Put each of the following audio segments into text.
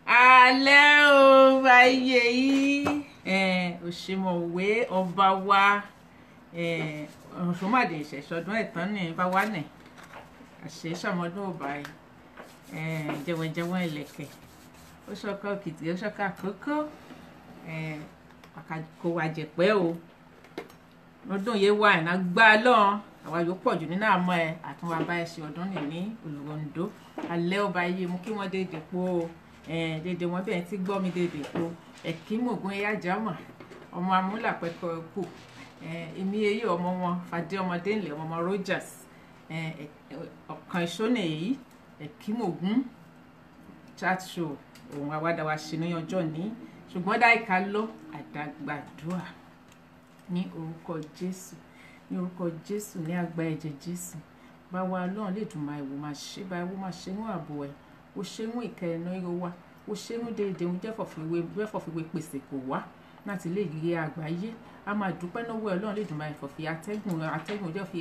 alẹ́ o ayé yìí òṣèmọ̀wé ọba wa ọ̀ṣọ́màdé ìṣẹ̀ṣọ́dún ẹ̀tàn ní bá wà ní àṣẹ ṣàmọ́dún ọba jẹ̀wọ̀njẹ̀wọ̀n ìlẹ̀kẹ̀ ó ṣọ́kà òkìtì ó ṣọ́kà àkókò kò wà jẹ̀pẹ́ o ọdún yìí wà ní agbá lọ́n àwa yóò pọ̀ jù nínú àmọ́ ẹ àtúnwá bá ẹ ṣe ọdún ní Olúoǹdó alẹ́ ọba yìí mú kí wọ́n dédé po dédé wọn bẹ́ẹ̀ tí gbọ́ mi dédé po ẹ̀kímògún ẹ̀yà jámà ọmọ amúlàpẹ̀kọ ẹ̀kú èmi eyín ọmọ wọn fàdé ọmọdé ńlẹ̀ ọmọ Rogers ọ̀kan ìṣónà èyí ẹ̀kímògún chat show òun àwàdàwà ṣe ní ọjọ́ ní ṣùgbọ́n dáìka lọ àdàgbàdúà ní orúkọ Jésù ní àgbà ẹ̀jẹ̀ Jésù bá wa lọ́run lè dùn máa ìwò máa ṣe bá ìwò máa ṣe ń ààbò ẹ̀ ó ṣe ń ìkẹyìnà ìró wa ó ṣe ń déédéé ń jẹ́fọ̀fìwé pèsè kò wá láti lè yí àgbáyé a máa dúpẹ́ lọ́wọ́ Ọlọ́run lè dùn máa ìfọ̀fì atẹ́gùn jẹ́ fi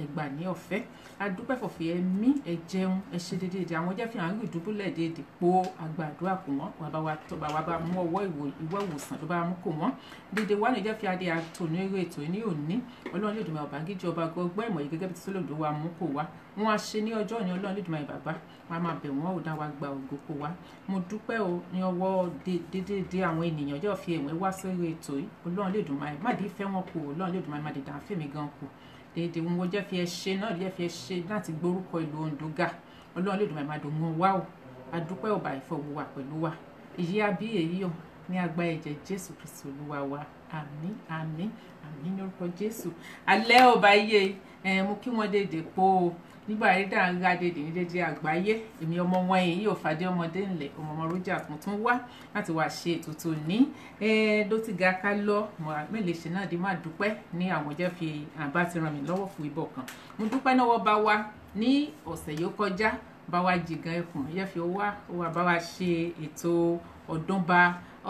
ẹgbà ní ọ̀fẹ́ a dúpẹ́ fọ̀fì ẹ̀mí ẹ̀jẹun ẹ̀ṣẹ̀ déédéé àwọn jẹ́ fi àárín ìdúbúlẹ̀ déédéé po àgbàdúrà kò wọ́n wà bá mú ọwọ́ ìwọ ìwòsàn tó bá mú kò wọ́n déédéé wà ní jẹ́ fi adé àtòní eré ètò ní òní Ọlọ́run lè dùn máa ọ̀bángíjì ọba gbọ́ ìmọ̀ yìí gẹ́gẹ́ bí Sólódò wa mú kò wá wọn á ṣe ní ọjọ́ ní Ọlọ́run lè dùn máa bàbá wọn á máa bẹ̀ wọ́n ò dá wa gba ògo kò wá mo dúpẹ́ o ní ọwọ́ déédéé àwọn ènìyàn jẹ́ fi ẹ̀wọ̀n wá sórí ètò yìí Ọlọ́run lè dùn máa má dé fẹ́ wọn kù Ọlọ́run lè dùn máa má dé dàn fẹ́mi gan kù déédéé wọn jẹ́ fi ẹ ṣe náà jẹ́ fi ẹ ṣe láti gbórúkọ ìlú Oǹdó ga Ọlọ́run lè dùn máa má dùn wọn wá o adúpẹ́ ọba ìfọwọ́ wa pẹ̀lú wa ìyí abí èyí o ní agbá ẹ̀jẹ̀ Jésù Kristi Olúwa wa àmín àmín àmín ní orúkọ Jésù alẹ́ ọba iye mo kí wọ́n déédéé po o nígbà rí dáńgá dédé ní dédé àgbáyé èmi ọmọ wọn èyí ò fàdé ọmọdé ńlẹ̀ ọmọ Rogers mo tún wá láti wá ṣe ètò tó ní ló ti ga ká lọ mẹ́lẹ̀ ṣe náà di máa dúpẹ́ ní àwọn jẹ́ fi àbá ti ràn mí lọ́wọ́ fún ibọ̀ kan mo dúpẹ́ náà wọ́n bá wa ní ọ̀sẹ̀ yóò kọjá bá wa jìgàn ẹkùn yẹ́ fi wá bá wa ṣe ètò ọdún bá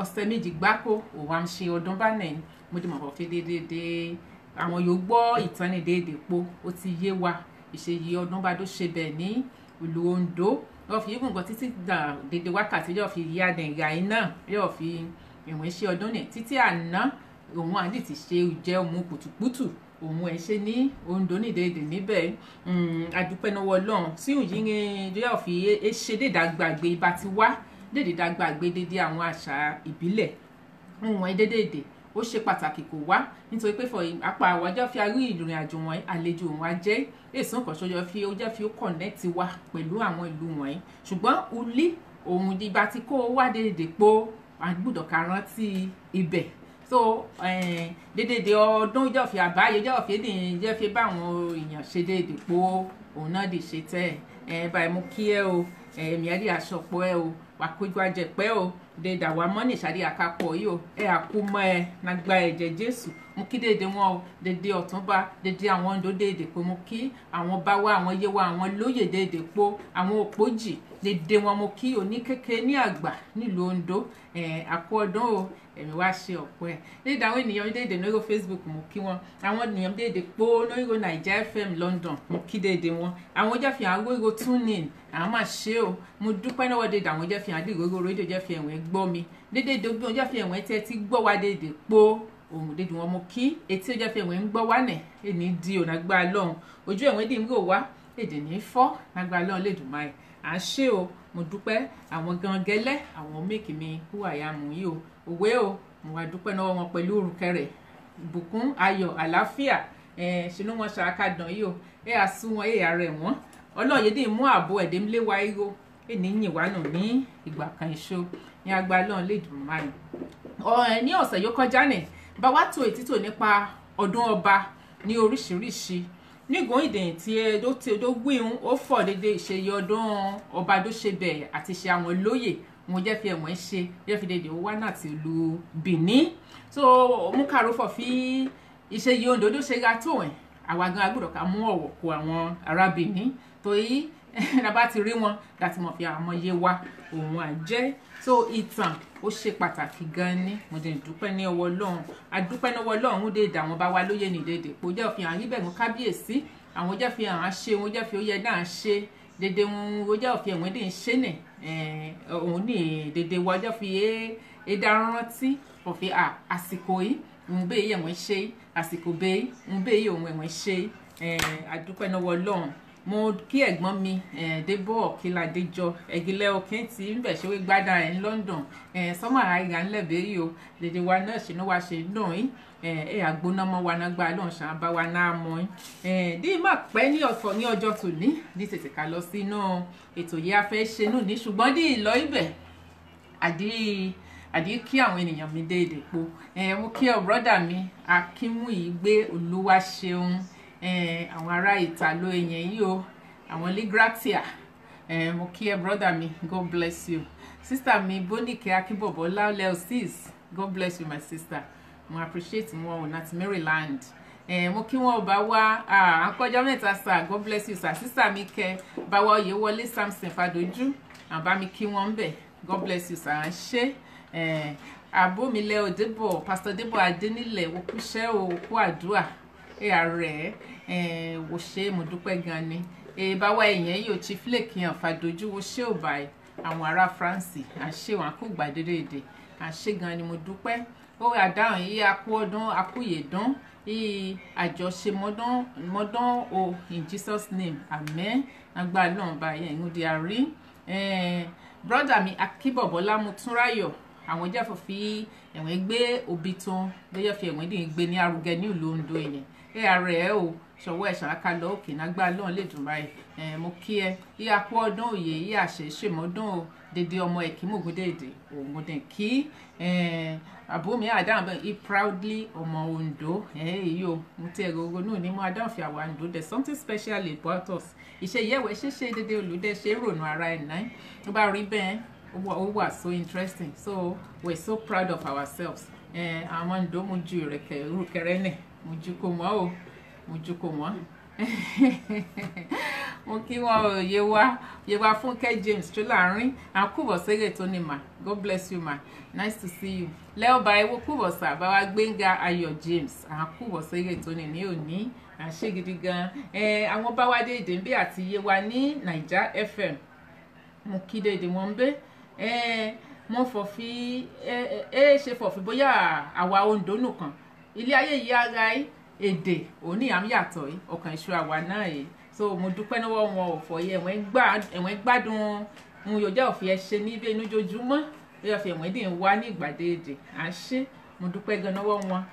ọ̀sẹ̀ méjì gbáko òun à ń ṣe ọdún bá nẹ̀ mo dì mọ̀ fọ́ fi déédéé àwọn yóò gbọ́ ìtàn ní déédéé po ó ti yé wa ìṣèyí ọdún bá dó ṣe bẹ́ẹ̀ ní Olúoǹdó yóò fi yíkùn nǹkan títí dédé wákàtí yóò fi yí adẹ̀ǹgà iná yóò fi ìwọ̀n iṣẹ́ ọdún ní títí àná òun àdì ti ṣe jẹ́ òun kùtùkùtù òun ẹ̀ ṣe ní Oǹdó ní dédé níbẹ̀ adúpẹ́ náà Ọlọ́run tí òun yí yóò fi ṣe dédàgbàgbé ibà ti wá dédàgbàgbé dédé àwọn àṣà ìbílẹ̀ òun ẹ̀ dédé ó ṣe pàtàkì kó wá nítorí pé fọ apá àwọjọ́ fi arí ìrìn àjò wọn àlejò wọn á jẹ́ èso nǹkan ṣoṣo fi ó jẹ́ fi ó connect wa pẹ̀lú àwọn ìlú wọ̀nyí ṣùgbọ́n ulí òun ìbá tí kò wá déédéé po àgbùdọ̀ ká rántí ibẹ̀ so dédédé ọdún jọ́fi àbáyé jọ́fi èdè jẹ́ fi bá àwọn èèyàn ṣe déédéé po òun náà lè ṣe tẹ́ báyìí mú kí ẹ o ẹ̀mí ẹ̀rí aṣọpọ̀ ẹ o wàkójú ajẹ̀pẹ́ o dédé àwa mọ́nì ìṣàdí àkápọ̀ yìí o àkúmọ́ nàgbà ẹ̀jẹ̀ Jésù mú kí dédé wọn o dédé ọ̀túnba dédé àwọn ọ̀dọ́ dédé pé mú kí àwọn bá wá àwọn yé wa àwọn lóyè dédé po àwọn òpójì dédé wọn mú kí oníkéke ní àgbà nílùú Ondo àkú ọdún o ẹ̀mí wá ṣe ọ̀pọ̀ ẹ̀ dédé àwọn ènìyàn dédé lórí Facebook mú kí wọn àwọn ènìyàn dédé po lórí Naija FM London mú kí dédé wọn àwọn jẹ́fìhàn agbóyò tune in àwọn máa ṣe o mo dúpẹ́ náà dédé àwọn jẹ́fìhàn àdìgbòrò rédíò jẹ́fìhàn ẹ̀wọ̀n gbọ́ mi dédé dógbé wọn jẹ́fìhàn ẹ̀wọ̀n tẹ́ ti gbọ́ wá dédé po òun dédé wọn mo kí etí ó jẹ́fìhàn ẹ̀wọ̀n ń gbọ́ wá nẹ̀ èní di ò nágbá lọ́hùn ojú ẹ̀wọ̀n dì ń rò wá èdè ní fọ́ nágbá lọ́hùn lè dùn máa ẹ̀ à ń ṣe o mo dúpẹ́ àwọn gan gẹ́lẹ́ àwọn méèkì mi húwà ya mú yìí o òwe o mo wá dúpẹ́ náà wọn pẹ̀lú òrùkẹrẹ ìbùkún ayọ̀ àlàáfíà ṣinú wọn ṣàkàdàn yìí o àsú wọn ààrẹ wọn ọlọ́ọ̀yẹ́dì mú ààbò ẹ̀dẹ́mílẹ̀ wa irọ́ ènìyàn wà nù ní ìgbà kan ìṣó ní agbá lọ́hùn lè dùn máa ẹ̀ ní ọ̀sẹ̀ yóò kọjá nì bá wá tó ètítò nípa ọdún ọba ní oríṣiríṣi nígbòn ìdẹ̀yìn tí ó gbìyànjú ó fọ̀ dédé ìṣeyẹ ọdún ọba tó ṣe bẹ̀ àti ṣe àwọn lóyè wọn jẹ́ fi ẹ̀wọ̀n ṣe jẹ́ fi dédé owó wá náà ti lu Benin so mú kàró fọ̀ fi ìṣeyẹ Ondo tó ṣe ga tó ẹ̀ àwa gan agbọ́dọ̀ ká mú ọ̀wọ̀ kó àwọn ará Benin torí nàbá ti rí wọn láti mọ̀ fi àwọn yé wa òun àjẹ́ so ìtàn ó ṣe pàtàkì gan ni mo dẹ̀ dúpẹ́ ní ọwọ́ Ọlọ́run adúpẹ́ ní ọwọ́ Ọlọ́run ó dé dà wọ́n bá wa lóye ní dédé pò jẹ́ òfin àyín bẹ̀rù kábíyèsí àwọn jẹ́ fi hàn án ṣe wọn jẹ́ fi ó yẹ náà ṣe dédé wọn ó jẹ́ òfin ẹ̀wọ̀n dè ń ṣe nì òun ní dédé wọn jẹ́ fi é dá rántí òfin àsìkò yìí ń bẹ́ẹ̀ yẹ̀ wọ́n ṣe àsìkò bẹ́ẹ̀ ń bẹ́ẹ̀ yẹ̀ òun ẹ̀wọ̀n ṣe adúpẹ́ ní ọwọ́ Ọlọ́run mo kí ẹ̀gbọ́n mi Débọ̀ Ọ̀kìládéjọ ẹ̀gílẹ̀ òkín tí ń bẹ̀ ṣe wé gbádà ẹ̀ ní London sọ́mọ́ àìgà ńlẹ̀bẹ̀ yìí o dèdè wa náà ṣe ní wa ṣe dùn yín àgbóná mọ́ wa náà gbá lọ́n ṣàn bá wa náà mọ́ yín dí má pẹ́ ní ọ̀fọ̀ ní ọjọ́ tòní ní tètè ká lọ sínú ètò yìí a fẹ́ ṣe nù ní ṣùgbọ́n dí ìlọ ibẹ̀ àdí kí àwọn ènìyàn mi dé èdè po mo kí ọ brọ́dà mi Akínmúyìgbé Olúwaṣeun àwọn ará Ìtàló èèyàn yìí o àwọn Ligratia mo kí ẹ brother mi God bless you sister mi Bonike Akínbọ̀bọ́lá Lelsis God bless you my sister mo appreciate wọn ò láti Maryland mo kí wọn bá wá àkọjọ mẹ́ta sir God bless you sir sister mi kẹ bá wá Oyèwọlé Samson Fàdójú àbá mi kí wọn bẹ̀ God bless you sir à ń ṣe àbómilẹ̀ òdebọ̀ Pastor Débọ̀ Adénílẹ̀ òkúṣẹ́ òkú àdúrà ààrẹ wò ṣe mo dúpẹ́ gan ni báwa èèyàn yìí ò Chief Lake yàn Fàdójú wò ṣe ò báyìí àwọn ará France àṣẹ wọn kò gbàdédé èdè àṣẹ gan ni mo dúpẹ́ ó àdáhùn yìí akú ọdún akúyèdún yìí àjọṣe mọ́dán o in Jesus name amen agbára náà báyìí ẹ̀yìn di àrí brother mi Akínbọ̀bọ́lá Motúnráyọ̀ àwọn jẹ́ fòfin ẹ̀wọ̀n gbé òbí tán lẹ́yọ̀ fi ẹ̀wọ̀n dì gbé ní arugẹ ní ìlú Ondo yẹn ààrẹ o ṣọwọ́ ẹ̀ ṣàkà lọ òkè nágbà lọ́n lè dùn báyìí mo kí ẹ yíyá kú ọdún òye yíyá ṣe ṣèmọ́dún o dédé ọmọ ẹ̀kí mògúndéèdè ògùndè kí àbúrò mi àdáhùn bẹ́ẹ̀ he proudly ọmọ Ondo èyí o mo ti ẹ̀rọ ogun náà ní mo àdáhùn fi àwọn Ondo there's something special about us ìṣe ìyẹ̀wẹ̀ ṣíṣe dédé olùdẹ ṣe rònú ara ẹ̀ náà tó bá rí bẹ́ẹ̀ ó wà so interesting so we're so proud of ourselves àwọn Ondo mo ju ìrẹ̀kẹ̀ orúkẹrẹ náà mo ju kò mọ́ o mo ju kò mọ́ mo kí wọn ò yé wa Fúnkẹ́ James tó láàrin àkúbọ̀ sẹ́gẹ̀ tó ní ma God bless you ma nice to see you lẹ́ọ̀bà ewo kúbọ̀ sàbáwá Gbénga Ayọ̀ James àkúbọ̀ sẹ́gẹ̀ tó ní òní àṣẹ gidi gan àwọn bá wá dé èdè ń bẹ àti yé wa ní Naija FM mo kí dédé wọn ń bẹ mo fọ̀fi ṣe fọ̀fi bóyá àwa Ondo nìkan ilé ayé yìí ara èdè òní àmì yàtọ̀ yìí ọkàn ìṣú àwa náà yìí so mo dúpẹ́ lọ́wọ́ wọn ò fọyẹ́ ẹ̀wọ̀n gbádùn mo yóò jẹ́ òfin ẹṣẹ́ níbẹ̀ lójoojúmọ́ yóò fi ẹ̀wọ̀n dì ń wá ní ìgbàdé èdè à ń ṣe mo dúpẹ́ gan lọ́wọ́ wọn.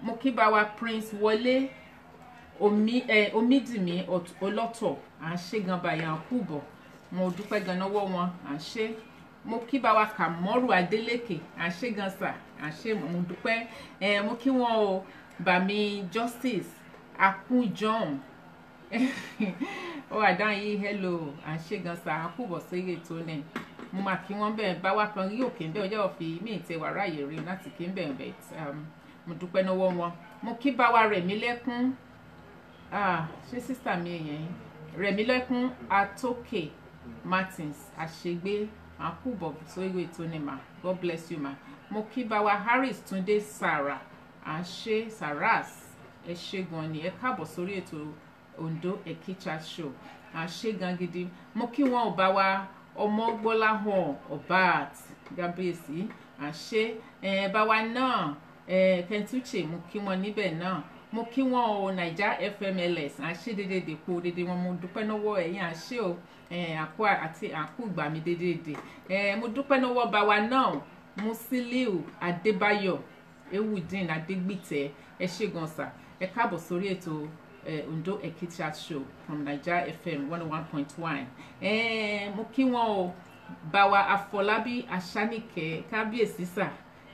Mo kí bá wa Prince Wọlé Omídìmí Ọlọ́tọ̀ à ń ṣe gan báyà ń kú bọ̀, mo dúpẹ́ gan lọ́wọ́ wọn à ń ṣe. Mo kí bá wa Kàmọ́rù Adélékè à ń ṣe gan sà à ń ṣe, mo dúpẹ́. Mo kí wọn o Bàmí Justice Akún John ó àdáhùn yìí hello à ń ṣe gan sà à ń kú bọ̀ sí ètò ní mo máa kí wọ́n bẹ́ẹ̀ bá wá kan rí òkè ń bẹ́ẹ̀ ọjọ́ òfin mí ìtẹ̀ wà ráàyè rí láti kí ń bẹ́ẹ̀ bẹ́ẹ̀ mo dúpẹ́ lọ́wọ́ wọn. Mo kí bá wa Rẹ̀mílẹ́kún ṣé sísà mi èèyàn yìí Rẹ̀mílẹ́kún Atókè Martins àṣegbé àkúbọ̀ sórí ètò ní ma God bless you ma. Mo kí bá wa Harris Túndé Sara à ń ṣe Saras ẹ ṣé gan ni ẹ káàbọ̀ sórí ètò Ondo Ekicha show à ń ṣe gan gidi. Mo kí wọn ò bá wa Ọmọgbọ́láhàn Ọbaat Gábíyèsí à ń ṣe bá wa náà Kentuche mo kí wọn níbẹ̀ náà. Mo kí wọn o Naija FMLS à ń ṣe dédé dèpo dédé wọn mo dúpẹ́ lọ́wọ́ ẹ̀yin à ń ṣe o àkó àti àkó ìgbà mi dédé mo dúpẹ́ lọ́wọ́ bá wa náà Musiliu Adébáyọ̀ Ewudin Adégbìtẹ́ ẹ ṣé gan sà ẹ káàbọ̀ sórí ètò Ondo Ekicha show from Naija FM 101.1. Mo kí wọn o bá wa Afọlábí Aṣáníkẹ́ Kábíyèsí sà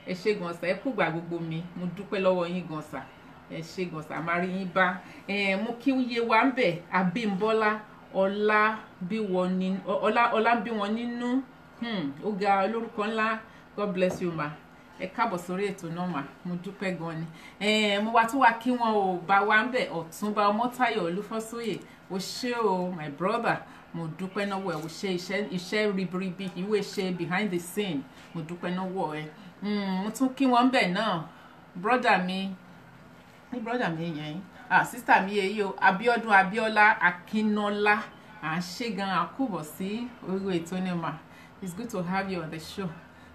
ẹ ṣé gan sà ẹ kú gbà gbogbo mi mo dúpẹ́ lọ́wọ́ yín gan sà ẹ ṣé gan sà máa rí yín bá. Mo kí yé wa ń bẹ̀ Abímbọ́lá ọlá bí wọn nínú ó ga olórúkọ ńlá God bless you ma ẹ káàbọ̀ sórí ètò náà mà mo dúpẹ́ gan ni. Mo wá tún wá kí wọn ò bá wa ń bẹ̀ Ọ̀túnba Ọmọ́táyọ̀ Olúfọ́sóyè o ṣé o my brother mo dúpẹ́ náwó ẹ o ṣe iṣẹ́ ribiribi ìwé ṣe behind the scene mo dúpẹ́ náwó ẹ. Mo tún kí wọn ń bẹ̀ náà brother mi yẹn sister mi èyí o Abíọ́dún Abíọ́lá Akínọlá à ń ṣe gan àkúbọ̀ sí orí ètò ní ma it's good to have you on the show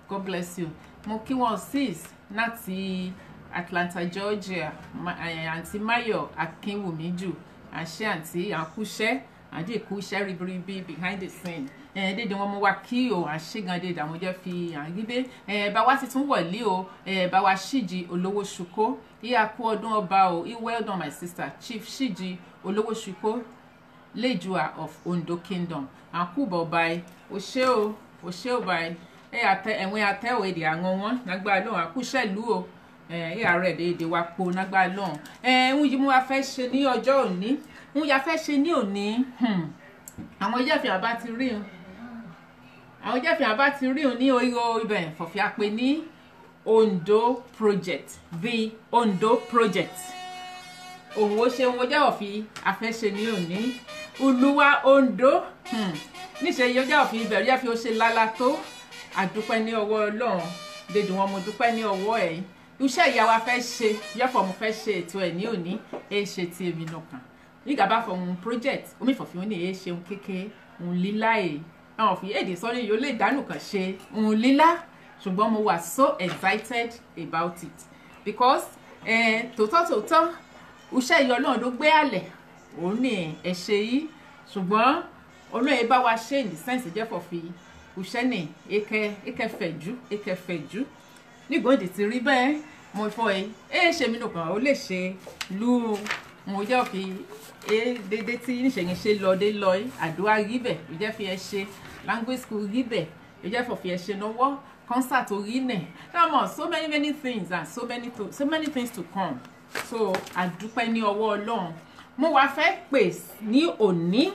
God bless you. Mo kí wọn sis láti Atlanta Georgia àǹtí Máyọ̀ Akínwùmíjù à ń ṣe àǹtí àkúṣẹ́ àdékúṣẹ́ ribiribi behind the scene dédé wọn mo wá kí o à ń ṣe gan dédé àwọn jẹ́ fi àgbébé bá wa ti tún wọ̀lé o bá wa Ṣíjì Olówó Ṣùkó ìyá kú ọdún ọba o well done my sister Chief Ṣíjì Olówó Ṣùkó Lejua of Ondo Kingdom àkúbọ̀ báyìí o ṣé o báyìí ẹ̀wọ̀n àtẹ̀wò èdè àwọn wọn lágbára lóhùn àkúṣẹ́ ìlú o ààrẹ èdè wa po lágbára lóhùn ń yí mo wá fẹ́ ṣe ní ọjọ́ òní ń ya fẹ́ ṣe ní òní àwọn jẹ́fìàn bá ti rí òun ní orí ibẹ̀ fọ̀fíà pé ní Ondo Project the Ondo Project òun ó ṣe wọn jẹ́ òfin afẹ́ṣe ní òní Olúwa Ondo níṣẹ́ yìí ó jẹ́ òfin ibẹ̀ rí ó ṣe lálá tó àdúpẹ́ ní ọwọ́ Ọlọ́run dédé wọn mo dúpẹ́ ní ọwọ́ ẹ̀ iṣẹ́ ìyá wa fẹ́ ṣe yẹ́fọ̀ mo fẹ́ ṣe ètò ẹ̀ ní òní ṣe ti èmi nìkan nígbà bá fọ ohun project omi ìfọ̀fin ní ṣe ohun kékeré ohun lílá àwọn òfin èdè sọ́ni yóò lè dánù kàn ṣe ohun lílá ṣùgbọ́n mo wà so excited about it because tòótọ́ iṣẹ́ ìyá Ọlọ́run ló gbé àlẹ̀ òun ní ẹ̀ṣẹ̀ yìí ṣùgbọ́n Ọlọ́run bá wa ṣe ní sẹ́ǹsì jẹ́fọ̀ fi iṣẹ́ ní eke fẹ̀jú nígbòdì ti rí bẹ́ẹ̀ mo fọ ṣe mí nìkan ó lè ṣe lú mo jẹ́ òfin dédé tí níṣẹ̀yìn ṣe lọ́dé lọ àdúrà rí bẹ̀ ó jẹ́ fi ẹ ṣe language school rí bẹ̀ ó jẹ́ fọ̀ fi ẹ ṣe náwó concert orí nẹ̀ so many things and so many things to come so àdúpẹ́ ní ọwọ́ Ọlọ́run. Mo wá fẹ́ pè ní òní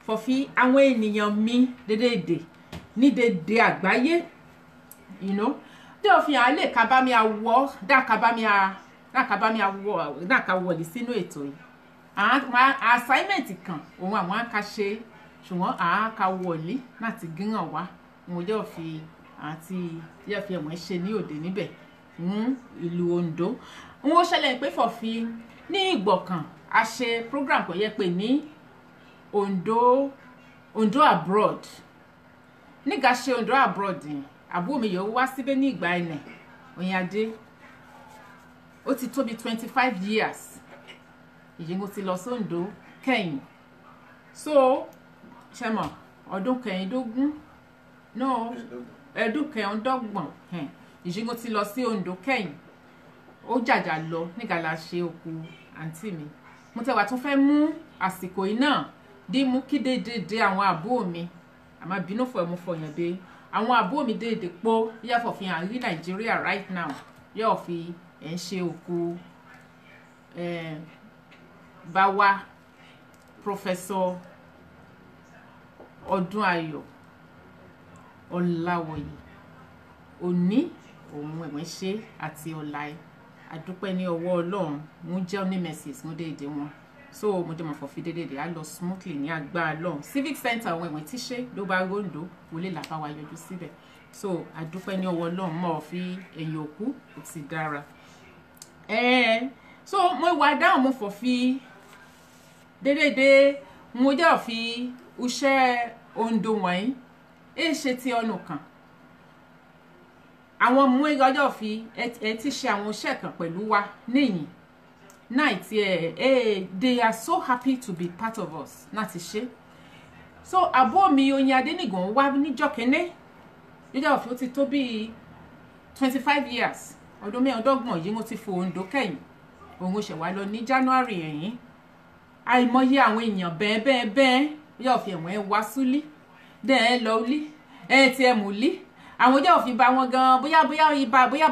fọ̀fi àwọn ènìyàn mi dédé ní dédé àgbáyé dé òfin àlè kábàmí àwọ̀ dákàwọ̀lì sínú ètò yìí assignment kan òun àwọn akáṣe ṣùgbọ́n àákàwọ̀lì láti gíran wá mo jẹ́ òfin àti yẹ́ fi ẹ̀wọ̀n ṣe ní òde níbẹ̀ ìlú Ondo n ó ṣẹlẹ̀ pé fọ̀fi ní ìgbọ̀kàn a ṣe program kan yẹ pé ní Ondo abroad nígbà ṣe Ondo abroad yẹn àbúrò mi yóò wá síbẹ̀ ní ìgbà ẹ̀nẹ̀ Oyinade ó ti tó bí 25 years ìyẹn mo ti lọ sí Ondo kẹ́yìn so ṣẹmọ ọdún kẹyìndógún náà ẹdún kẹyìndọ́gbọ̀n ìṣígun ti lọ sí Ondo kẹ́yìn ó jàjà lọ nígbàlá ṣe òkú àǹtí mi mo tẹwà tún fẹ́ mú àsìkò yìí náà dí mú kí déédéé àwọn àbúrò mi àmọ́ bínú fọ ẹmu fọyàn dé àwọn àbúrò mi déédéé pọ̀ yàtọ̀ fi hàn rí Nàìjíríà right now yóò fi ẹ̀ ń ṣe òkú bá wa Professor Ọdúnayọ̀ Ọláwọyè òní òun ẹ̀wọ̀n ṣe àti ọ̀la ẹ̀ àdúpẹ́ ní ọwọ́ Ọlọ́run mú jẹ́ ní messages mú déédéé wọn so mo dé mọ̀ fọ́ fi déédéé á lọ smoothly ní agbára Ọlọ́run civic center àwọn ẹ̀wọ̀n tí ṣe ló bá Rondo wọlé làbá wa yọjú síbẹ̀ so àdúpẹ́ ní ọwọ́ Ọlọ́run mọ̀ fi ẹ̀yìn òkú ó ti dára so mo wà dáhùn mo fọ́ fi déédéé mo jẹ́ fi iṣẹ́ Ondo wọ̀nyí ṣe ti ọ̀nà kan àwọn mú ọjọ́ fi ẹ ti ṣe àwọn iṣẹ́ kan pẹ̀lú wa níyìn náà tí they are so happy to be part of us náà ti ṣe so àbúrò mi Oyin Adénígan wá níjọ́ kẹ́nẹ́ ọjọ́ fi ó ti tó bíi 25 years ọdún mẹ́ẹ̀ẹ́dọ́gbọ̀n yìí mo ti fò Ondo kẹ́yìn òun ṣẹ̀ wá lọ ní January ẹ̀yìn àìmọye àwọn èèyàn bẹ́ẹ̀ yóò fi ẹ̀wọ̀n ẹ̀ wá súlí dẹ̀ ẹ̀ lọ lí ẹ̀ tí ẹ̀ mú lí àwọn jẹ́ òfin bá wọn gan bóyá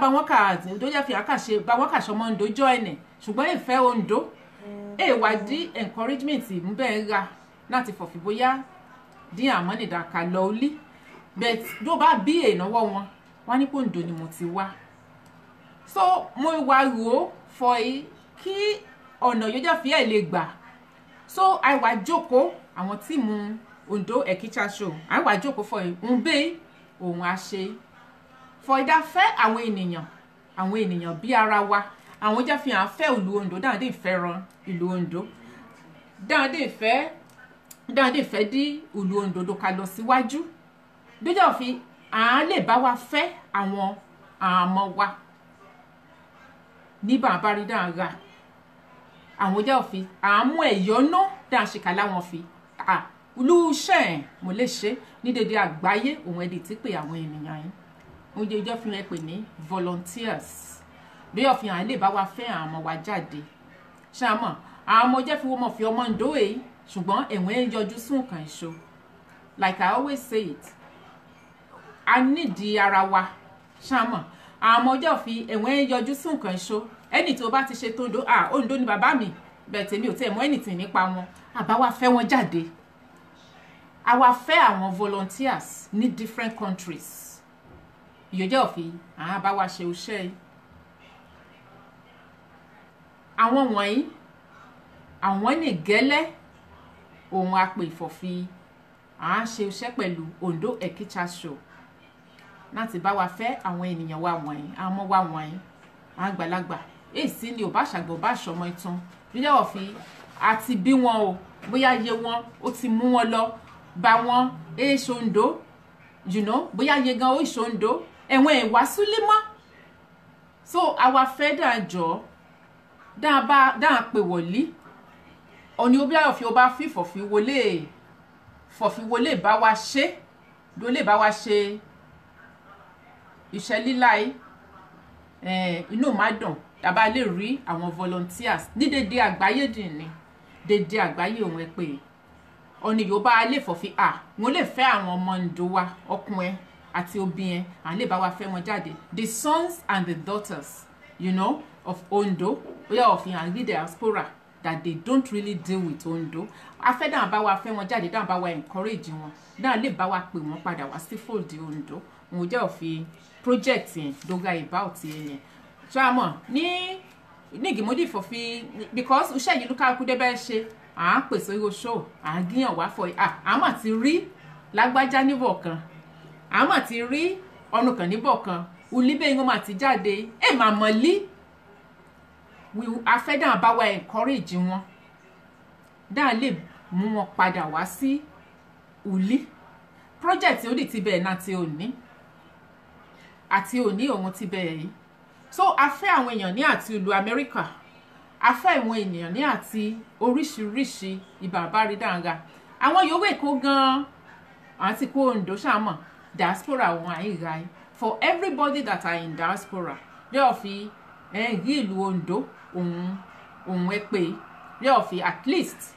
bá wọn kà tó jẹ́ fi àkàṣe bá wọn kàṣọ ọmọ Ondo jọ ẹ̀nẹ̀ ṣùgbọ́n ìfẹ́ Ondo wá dí encouragement ń bẹ́ẹ̀ ra láti fọ̀fì bóyá dín àmọ́ nìdàkà lọ lí bẹ́ẹ̀ tó bá bí ìnáwó wọn wá ní Ondo ni mo ti wá so mo wá rò ó fọ kí ọ̀nà yóò jẹ́ fi ẹ̀ lè gbà so àìwá jókòó àwọn tíìmù Ondo Ekicha show àìwá jókòó fọ ń bẹ́ẹ̀ òun á ṣe fọ ìdáfẹ́ àwọn ènìyàn bí ara wa àwọn jẹ́ fi hàn fẹ́ ìlú Ondo dáadé ìfẹ́ràn ìlú Ondo dáadé ìfẹ́ dí ìlú Ondo tó ká lọ síwájú dójà fi à lè bá wa fẹ́ àwọn àmọ́ wa ní bàbá rí dára àwọn jẹ́ òfin àmú ẹ̀yọ́nà dáa ṣìkà láwọn fi olùṣẹ́ mo lè ṣe ní dédé àgbáyé òun ẹ̀dì tí pé àwọn ènìyàn yìí mo jẹ́ ìjọ́ fi hàn pé ní volunteers bí ọ̀fìn àwọn ilé bá wa fẹ́ àwọn ọmọ wa jáde ṣáàmọ̀ àwọn ọmọ jẹ́ fi wọ́n mọ̀ fi ọmọ ń dóè ṣùgbọ́n ẹ̀wọ̀n ń yọjú sún nǹkan ìṣó like I always say it a nídìí ara wa ṣáàmọ̀ àwọn ọmọ jẹ́ fi ẹ̀wọ̀n ń yọjú sún nǹkan ìṣó ẹni tí o bá ti ṣe tó ndo Ondo ni bàbá mi bẹ́ẹ̀ tèmi ò tẹ̀ mọ́ anything nípa wọn àbá wa fẹ́ wọn jáde àwa fẹ́ àwọn volunteers ní different countries ìyójẹ́ òfin àwọn àbá wa ṣe iṣẹ́ yìí àwọn wọ̀nyí àwọn ní gẹ́lẹ́ ohun apè ìfọ̀fi à ń ṣe iṣẹ́ pẹ̀lú Ondo Ekicha show láti bá wa fẹ́ àwọn ènìyàn wa wọ̀nyí àwọn ọmọ wa wọ̀nyí àwọn àgbàlagbà èsì ni ò bá ṣàgbọ̀ bá ṣọmọ ìtàn ìyójẹ́ òfin àti bí wọn o bóyá iye wọn ó ti mú wọn lọ bá wọn Ondo bóyá iye gan ó Ondo ẹ̀wọ̀n ìwàsúlé mọ́ so àwa fẹ́ dájọ́ dáa pè wọ̀lí ọ̀ni ó bí ayọ̀ fi ó bá fi fọ̀fíwọlé bá wa ṣe ló lè bá wa ṣe iṣẹ́ líláì inú má dùn tàbá lè rí àwọn volunteers ní dédé àgbáyé dì ní dédé àgbáyé òun ẹ pé ọ̀ni yóò bá lè fọ̀fí wọ́n lè fẹ́ àwọn ọmọ Ondo wa ọkùnrin àti obìnrin à lè bá wa fẹ́ wọn jáde the sons and the daughters of Ondo oya òfin and the diaspora that they don't really deal with Ondo afẹ́ dáhùn bá wa fẹ́ wọn jáde dáhùn bá wa encourage wọn dáhùn lè bá wa pè wọ́n padà wá sí fold Ondo òun jẹ́ òfin project yẹn dóga about yẹn ṣáàmọ̀ ní ìgbìmọ̀dì ìfọ̀fin because iṣẹ́ yìí lúkà kú débẹ̀ ṣe à ń pèsè owó show à ń gíyàn wá fọ àmọ́ àti rí lágbájá níbọ̀ kan àmọ́ àti rí ọ̀nà kan níbọ̀ kan ulíbẹ̀ yín máa ti jáde máa mọ̀ lí afẹ́dàn bá wa encourage wọn dáa lè mú wọn padà wá sí ulí project ó dì ti bẹ̀rẹ̀ náà ti òní àti òní òun ti bẹ̀rẹ̀ yìí so a fẹ́ àwọn èèyàn ní àti ìlú Amẹ́ríkà a fẹ́ àwọn ènìyàn ní àti oríṣiríṣi ìbàbárí dáńgá àwọn yòówù èkó gan-an àti kó Ondo ṣàmọ̀ diaspora wọn àìra for everybody that are in diaspora yóò fi rí ìlú Ondo òun ẹ pé yóò fi at least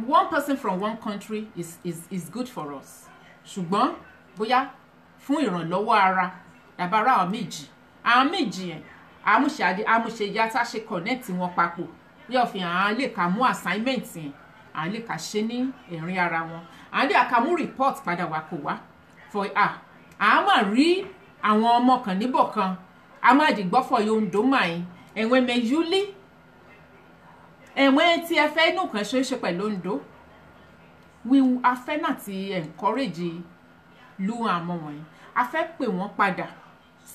one person from one country is good for us. Ṣùgbọ́n bóyá fún ìrànlọ́wọ́ ara yàbára àwọn méjì yẹn àmúṣe yàtá ṣe connect wọn papọ̀ yóò fi hàn án lè ka mú assignment yẹn à lè ka ṣe ní ẹ̀rín ara wọn à lè ka mú report padà wá kó wá for à máa rí àwọn ọmọ kan níbọ̀ kan a máa dìgbọ́ fọ Ondo máa ẹ̀wọ̀n mẹ́yúlí ẹ̀wọ̀n tí ẹ fẹ́ inú kan ṣe é ṣe pẹ̀lú Ondo a fẹ́ náà ti encourage lu àmọ́ wọ̀nyí a fẹ́ pè wọ́n padà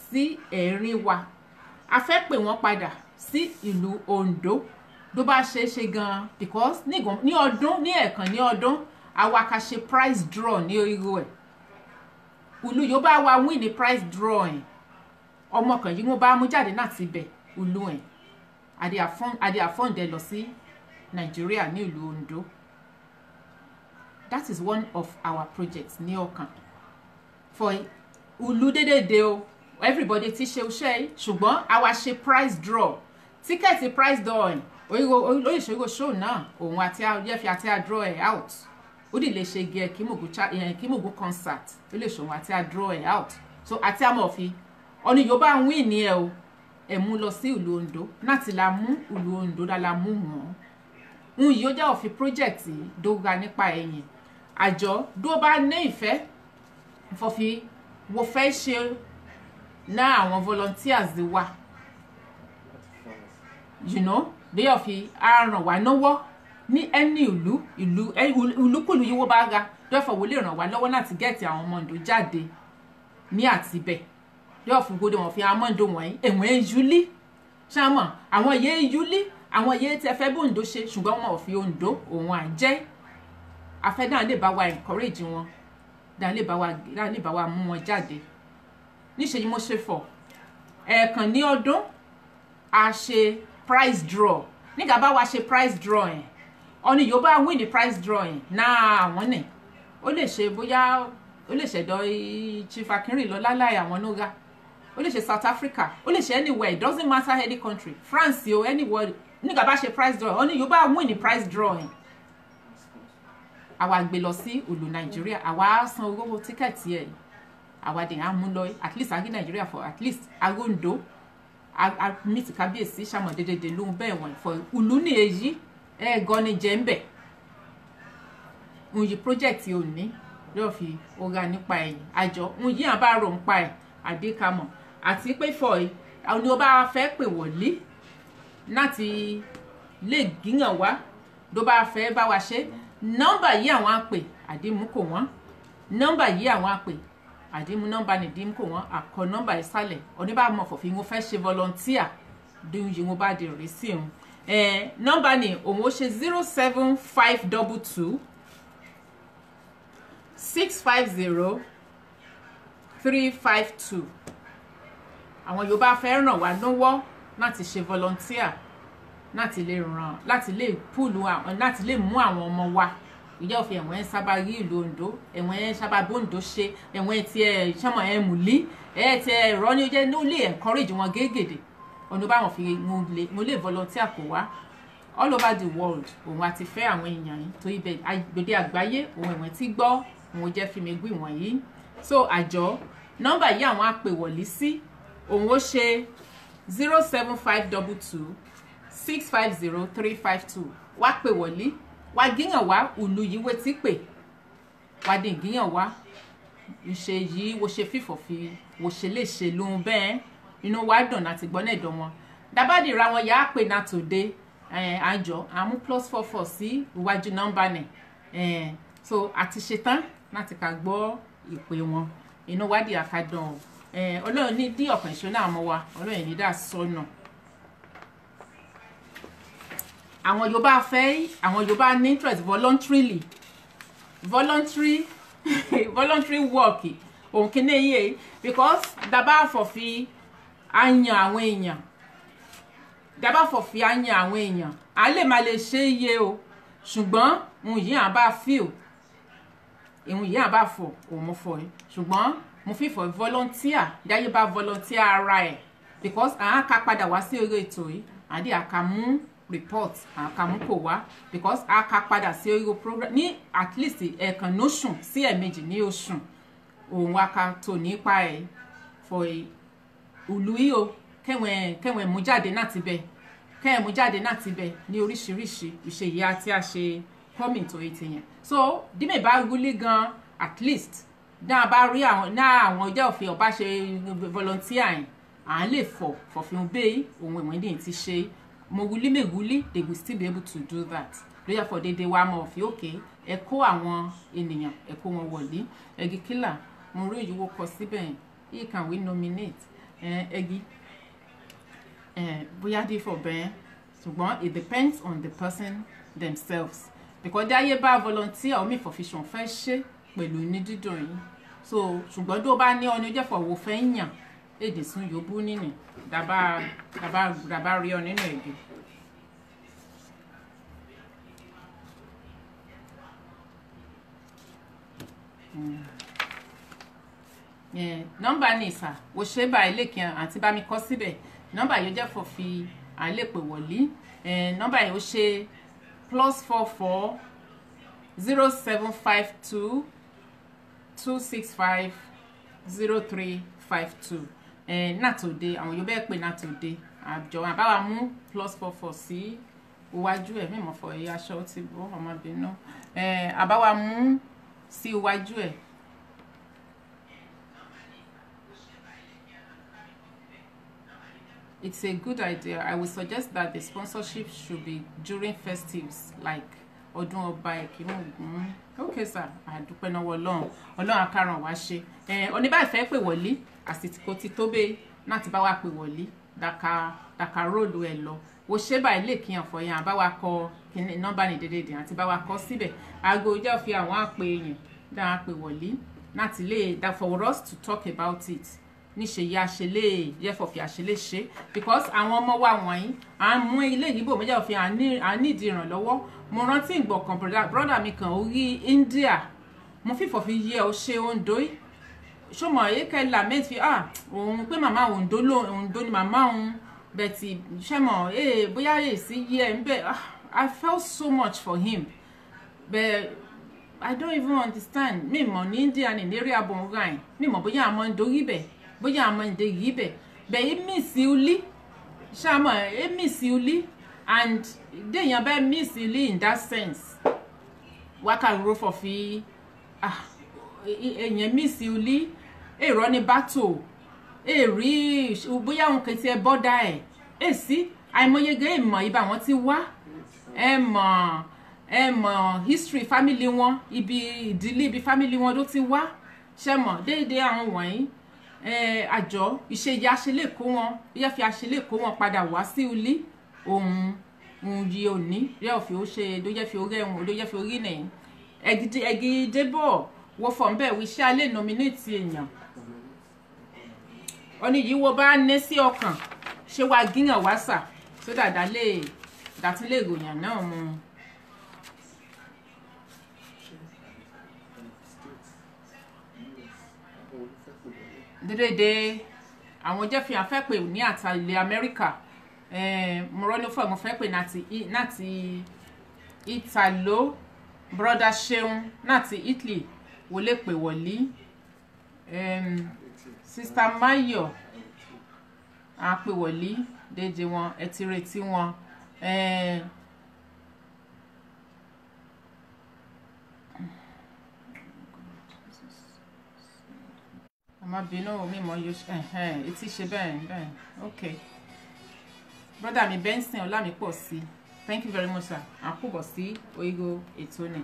sí ẹ̀rín wa a fẹ́ pè wọ́n padà sí ìlú Ondo ló bá ṣe é ṣe gan-an because ní ọdún ní ẹ̀ẹ̀kan ní ọdún àwa ká ṣe prize draw ní irú ẹ̀ ìlú yóò bá wa win ní prize draw ẹ̀ ọmọ kan yìí wọ́n bá mú jáde náà ti bẹ̀ ìlú ẹ̀ adé àfọ́ǹdẹ lọ sí Nàìjíríà ní ìlú Ondo. That is one of our projects ní ọkàn for ìlú dédédé o everybody ti ṣe iṣẹ́ ṣùgbọ́n àwa ṣe prize draw tíkẹ́ẹ̀tì prize draw ẹ̀ olóyèṣègùn show náà òun àti ayẹ́fẹ́ àti draw ẹ̀ out ó dì lè ṣe gẹ̀ kímògùn concert ó lè ṣòwò àti draw ẹ̀ out so àti àmọ̀fi ọ̀nà Yorùbá ń win ní ẹ o ẹ̀ mú lọ sí ìlú Ondo láti la mú ìlú Ondo la mú wọn ń yìí ó jẹ́ òfin project dóga nípa ẹ̀yìn àjọ dó bá ní ìfẹ́ fọ́fi wo fẹ́ ṣe ná àwọn volunteers wa you know bí ó fi ràn wá lọ́wọ́ ní ẹni ìlúkùlù yìí wọ́n bá ga dọ́fọ̀ wo lè ràn wá lọ́wọ́ láti gẹ́ẹ̀tì àwọn ọmọ Ondo jáde ní àtibẹ̀ yóò fi gbódò wọn fi àwọn Ondo wọ̀nyí ẹ̀wọ̀n yúlí ṣáàmọ̀ àwọn yé yúlí àwọn yé tẹ fẹ́ bó Ondo ṣe ṣùgbọ́n wọn ò fi Ondo òun àjẹ́ afẹ́ náà lè bá wa encourage wọn dáa lè bá wa mú wọn jáde níṣẹ́ yìí mo ṣe fọ̀ ẹ̀ẹ̀kan ní ọdún a ṣe prize draw nígbà bá wa ṣe prize draw yẹn ọ̀nì yóò bá win the prize draw yẹn náà àwọn nì ó lè ṣe bóyá ó lè ṣẹ̀dọ̀ Chief Akinrinlo láláì àwọn nóga ó lè ṣe South Africa ó lè ṣe anywhere it doesn't matter any country France o anywhere nígbà bá ṣe prize draw ọ̀nì yóò bá win the prize draw yẹn àwa gbé lọ sí ìlú Nàìjíríà àwa san owó tíkẹ́ẹ̀tì ẹ̀ àwa dẹ̀ á mú lọ at least agí Nàìjíríà for at least agondo a meet kábíyèsí ṣàmọ̀ dédédé lóhun bẹ́ẹ̀ wọ̀nyí for ìlú ní èyí gan ni jẹ́ ń bẹ̀ òyìn project ò ní yóò fi ọ̀gá nípa ẹ̀yìn àjọ òyìn àbá rò ń pa ẹ̀ àdékamọ̀ àti pé for ni ó bá fẹ́ pè wọlé láti lè gíyàn wá ló bá fẹ́ bá wa ṣe nọ́mbà yìí àwọn àpè àdémú kò wọ́n nọ́mbà yìí àwọn àpè àdémú nọ́mbà ní dìímú kò wọ́n àkọ nọ́mbà ìsàlẹ̀ oníbàámọ̀ fòfin wọn fẹ́ ṣe volunteer dùn yìí wọn bá di rí sí òun nọ́mbà ní òun ó ṣe 07522 650 352 àwọn Yorùbá fẹ́ ràn wá lọ́wọ́ láti ṣe volunteer láti lè púùlù àwọn láti lè mú àwọn ọmọ wa ìjẹ́ òfin ẹ̀wọ̀n sábà rí ìlú Ondo ẹ̀wọ̀n sábà bóńdó ṣe ẹ̀wọ̀n tí ẹ̀ ṣọ́mọ̀ ẹ̀ múlí tí ẹ̀ rọ́ ní ó jẹ́ ní ó lè encourage wọn gégèdè ọ̀nà báwọn fi mo lè volunteer kó wá all over the world òun àti fẹ́ àwọn èèyàn yìí tó ibẹ̀ gbèdé àgbáyé òun ẹ̀wọ̀n tí gbọ́ òun jẹ́ fi mi gbé wọ̀nyí so àjọ nọ́mbà yìí àwọn àpè wọ̀lí sí òun ó ṣe 07522 650 352 wá pè wọlé wá gíyàn wá ìlú yìí wé tí pè wá dín gíyàn wá ìṣe yìí wo ṣe fífọ̀ fi wo ṣe lè ṣe lóhun bẹ́ẹ̀ inú wa dùn láti gbọ́ nẹ̀dọ̀ wọn dábàdì ra wọn yà á pè náà tòde àjọ àmú +44 sí iwájú nọ́mbà nì so àti ṣetán láti ká gbọ́ ìpè wọn inú wa di àkàdàn ọlọ́run ní dí ọ̀kan ìṣó náà mọ́ wa ọlọ́run ní dá sọ́nà. àwọn Yorùbá ní interest voluntary work òun kí ní iye because dábàá fọ̀fi àyàn àwọn èèyàn a lè má lè ṣe iye o ṣùgbọ́n òun yìí à bá feel òun yìí à bá fọ̀ òun fọ̀ ẹ́ ṣùgbọ́n mo fi for volunteer jáyé bá volunteer ara ẹ̀ because àwọn ká padà wá sí orí ètò yìí àdí àkàmú report àkàmú kò wá because a ká padà sí orí program ní at least ẹ̀ẹ̀kan lóṣù sí ẹ̀ẹ̀mejì ní oṣù òun wa ká tó nípa ẹ̀ for ìlú yìí o kẹwọn mú jáde láti bẹ̀ kẹwọn mú jáde láti bẹ̀ ní oríṣiríṣi ìṣe ìyá tí a ṣe coming to it yẹn so dímẹ̀ bá rúlé gan at least náà bá rí àwọn ọjọ́ òfin ọba ṣe volunteer yẹn à ń lè fọ̀fin bẹ́ẹ̀ ohun ìwọ̀n ní ti ṣe mo wuli meguli they will still be able to do that lóyà for dédé wa mọ̀ fi òkè ẹ kó àwọn ènìyàn ẹ kó wọn wọlé ẹgì kílà mo rí ìyíwó kọ síbẹ̀ yìí can we nominate ẹgì bóyá dé for bẹ́ẹ̀ ṣùgbọ́n it depends on the person themselves because dáyé bá volunteer omi ìfọ̀fisàn fẹ́ ṣe pẹ̀lú ní dídùn yìí so ṣùgbọ́n tó bá ní ọ̀nà ìjẹ́fọ̀wò fẹ́ yàn èdè sún yòóbù nínú dàbá rí ọ nínú èdè. Nọ́mbà ní ìsà wò ṣe bá ilé kí àti bá mi kọ síbẹ̀ nọ́mbà yóò jẹ́ fọ́ fi àlepè wọ̀lí nọ́mbà yóò ṣe +44 0752 265 0352 nàtòde àwọn yóò bẹ́ẹ̀ pè nàtòde àjọ àbáwá mú +44 sí iwájú ẹ̀ mímọ̀ fọ ẹ̀yà aṣọ ti bọ́ ọmọbìnrin náà àbáwá mú sí iwájú ẹ̀. It's a good idea. I would suggest that the sponsorship should be during festives like ọdún ọba Ẹ̀kímọ̀gún. Okay sir, àdúpẹ́ náà ọlọ́run akáràn wá ṣe oníbàá fẹ́ pè wọlé àsìkò ti tó bẹ́ẹ̀ láti bá wa pè wọlé dàkà róòlù ẹ̀ lọ wo ṣé báyìí lè kíyàn fọ yẹn àbá wa kọ nọ́mbà ní dédé àti bá wa kọ síbẹ̀ aago ìjọ fi àwọn àpè yẹn dáhà pè wọlé láti lè for us to talk about it níṣe ya ṣe lè yẹfọ̀ fi àṣẹ lè ṣe because àwọn ọmọ wa wọ̀nyí à ń mú ilé ìdìbò méjì òfin à ní ìdí ìrànlọ́wọ́ mo rántí ìgbọ̀kàn brọ́dà mi kan orí India mo fìfọ̀ fi yẹ ọ ṣe Ondo yìí ṣọmọ èké lament fi òun pé màmá Ondo ni màmá òun bẹ̀tì ṣẹ́mọ̀ bóyá èsì yẹ ń bẹ̀ I felt so much for him but I don't even understand mi mọ̀ ní India ní area bongain mi mọ̀ bóyá àmọ́ ndórí bẹ̀ bóyá àmọ́ ndé yìí bẹ̀ bẹ̀ miss uli ṣàmọ̀ miss uli and déyàn bẹ́ẹ̀ miss uli in that sense wákàtí ro for fi èèyàn miss uli èrò ní battle rí bóyá òun kìí ti ẹ bọ́dà ẹ̀ sí àìmọyege ìmọ̀ ibà wọn ti wá ẹ mọ̀ history family wọn ibi ìdílé ibi family wọn ló ti wá ṣe mọ̀ déédéé àwọn wọ̀nyí àjọ ìṣèyí aṣelé kó wọn yẹ fi aṣelé kó wọn padà wá sí ilé ohun yìí òní rẹ òfì ó ṣe ló yẹ fi orí ẹ̀wọ̀n ló yẹ fi orí nìyí ẹgì débọ̀ wo fọ̀ bẹ́ẹ̀ wíṣẹ́ alẹ́ nominate èèyàn ọ̀nì yìí wo bá ní sí ọkàn ṣé wàá gíyàn wá sà tó dàtúlẹ̀ ìròyìn náà mu. dédé àwọn jẹ́ fi hàn fẹ́ pè ní àtà ilẹ̀ Amẹ́ríkà mo rọ́ ní fọ́ mo fẹ́ pè láti Italo broda Ṣeun láti Italy wò lè pè wọ̀lí Sister Mayo a pè wọ̀lí dédé wọn ẹ ti retí wọn àmọ́ bínú mi mọ̀ yóò etí ṣe bẹ́ẹ̀ ok brother mi Benson Ọlámipọ̀ sí thank you very much sir àkúbọ̀ sí oigo ètò ni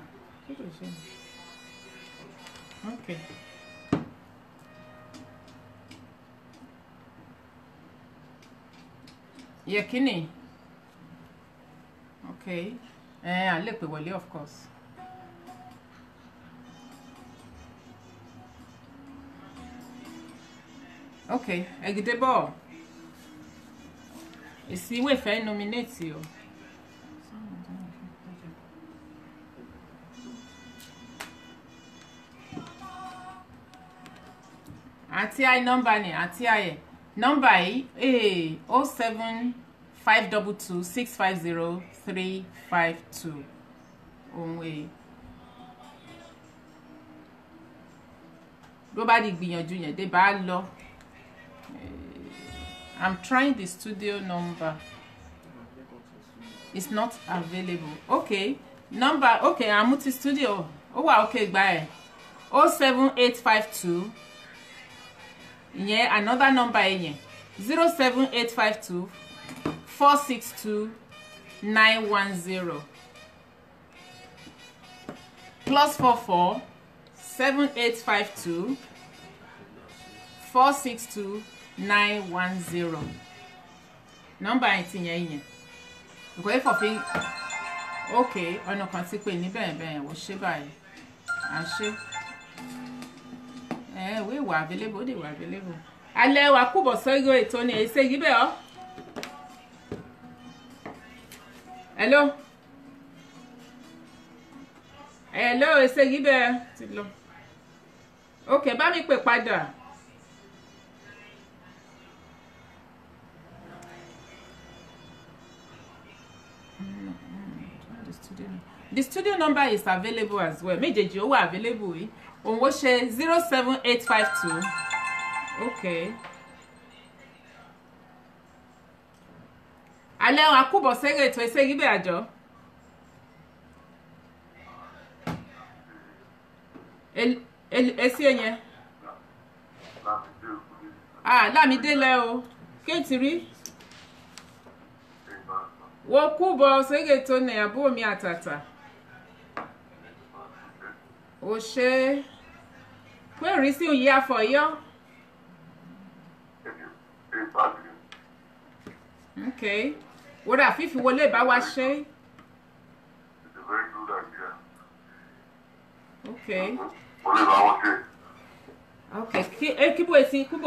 ok. Yekini ok à lè pè wọlé of course. Ok, Egidebo. Èsì ìwé ìfẹ́ nominate o. àti I nọ́mbà ni àti ayẹ nọ́mbà yìí 07522650352 ohun èyí ló bá di gbìyànjú yẹn dé bá lọ. I'm trying the studio number. It's not available. Okay, number. Okay, I'm at the studio. Oh wow. Okay, bye. 07852. Yeah, another number here. 07852 462 910 +44 7852 462 910. Number 18 yẹn. Go for thing. Okay, ọ̀nà kan ti pè ní bẹ́ẹ̀ wò ṣe báyìí. À ṣe. We were available, they were available. Alẹ́ wa kúbọ̀ sọ́gọ́ ètò ni èyí ṣe yí bẹ́ẹ̀ ọ́. Hello. Hello, èsè yí bẹ́ẹ̀ ti lọ. Okay, bá mi pè padà. The studio number is available as well. Méjèèjì ó wà available yìí. Òun ó ṣe 07852. Okay. Alẹ́ wọn akúbọ̀ sẹ́gẹ̀ ètò ẹsẹ̀ yìí bẹ́ẹ̀ àjọ. Èsì ẹ̀yẹn. Lámìdé lẹ́ o. Kéètì rí. Wọ́n kúbọ̀ sẹ́gẹ̀ ètò ní àbúrò mi àtàtà. Ó ṣe pé ìrísí òye àfọ̀yọ́. Okay. Wọ́n dà fífi wọlé bá wa ṣe. Okay. Okay. Kíbo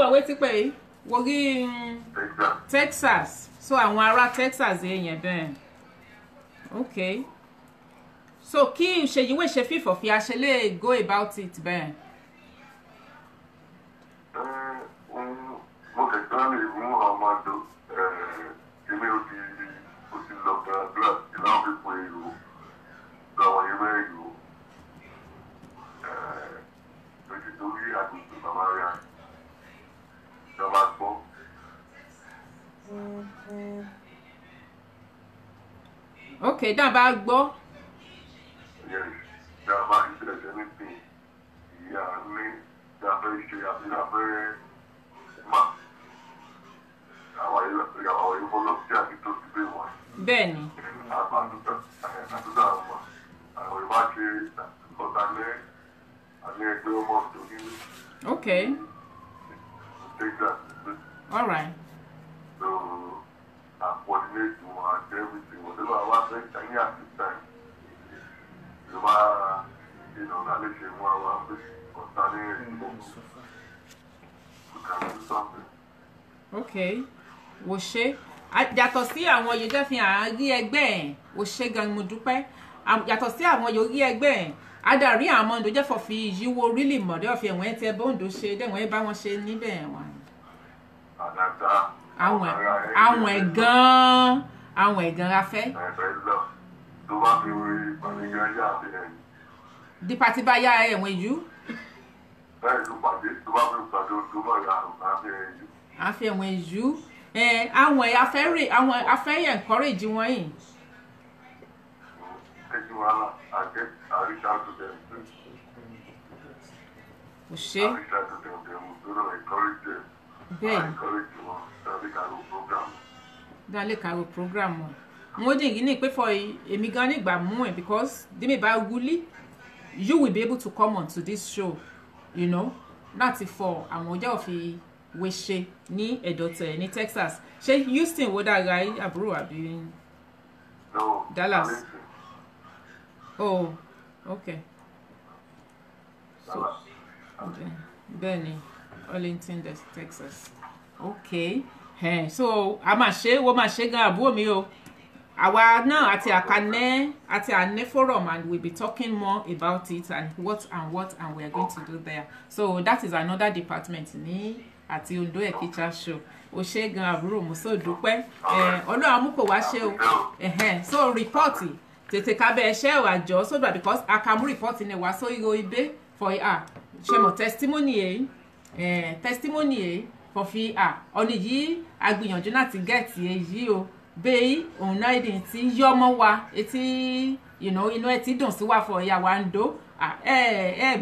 àwé ti pè é? Wọ́n rí Texas. So àwọn ará Texas èèyàn bẹ́ẹ̀. Okay. So kí ìṣèyíwé ṣe fífọ̀ fi aṣẹ lè go about it bẹ́ẹ̀. Mo kẹ̀kẹ́ lè mú àwọn àjọ ilé òdì lọ gbàdúrà ìlànà pípọ̀ èrò làwọn ìwé èrò lójú torí àgbègbè bàbá rẹ̀ ìjọba gbọ́. Okay, dábàá gbọ́. Ìjọba ìṣẹ̀lẹ̀ nípìn ìyá ní ìjàfẹ́ ìṣe àti ìjàfẹ́ máa. Bẹ́ẹ̀ni. Okay. All right. So, I coordinate and everything. Whatever I want to say, I need assistance. You know, I let you know what concerning you can do something. Okay. Wò ṣe yàtọ̀ sí àwọn yóò jẹ́ fi hàn rí ẹgbẹ́ ẹ̀ wò ṣe gan mo dúpẹ́ yàtọ̀ sí àwọn yóò rí ẹgbẹ́ ẹ̀ adarí àwọn ọ̀dọ́ jẹ́ fọ̀ fi yíwo rílì mọ̀dẹ́ ọ̀fi ẹ̀wọ̀n tẹ bóńdó ṣe dẹ́wọ̀n ẹ̀ bá wọn ṣe níbẹ̀ wọn. Àwọn ẹ̀gán afẹ́. Di pati bá yá ẹ̀wọ̀n ìjú. Afẹ́ ẹ̀wọ̀n ìjú. Àwọn afẹ́rẹ́ encourage wọn yìí. Ó ṣe. Bẹ́ẹ̀ dálé kàrò program wọn. Wọ́n dín yìí ní pé for èmi gan nígbà mú ẹ̀ because dèmi bá wúlí you will be able to come on to this show, you know, láti fọ àwọn ọjọ́ òfin wéṣe ní ẹ̀dọ̀tẹ̀ ní Texas. Ṣé Houston wo dára yìí àbúrò àbí Dallas? Oh, okay. So, bẹ́ẹ̀ni Arlington, Texas. Okay. So a máa ṣe wọ́n máa ṣe gan àbúrò mi o. àwa náà àti àní forum, and we'll be talking more about it and what and we are going to do there. So that is another department ní àti Ondo Ekicha show. O ṣé gan àbúrò mo so dúpẹ́. Ọlọ́run mú kó wá ṣe o. So report tètè ká bẹ ṣe o àjọ so that because akamu report ni wá so iro ibe for ṣe mo testimony testimony for fi oni yìí agbìyànjú láti get èyí o be òun náà ìdí tí yọmọ wa etí inú ẹ ti dùn sí wa for ya wa ndo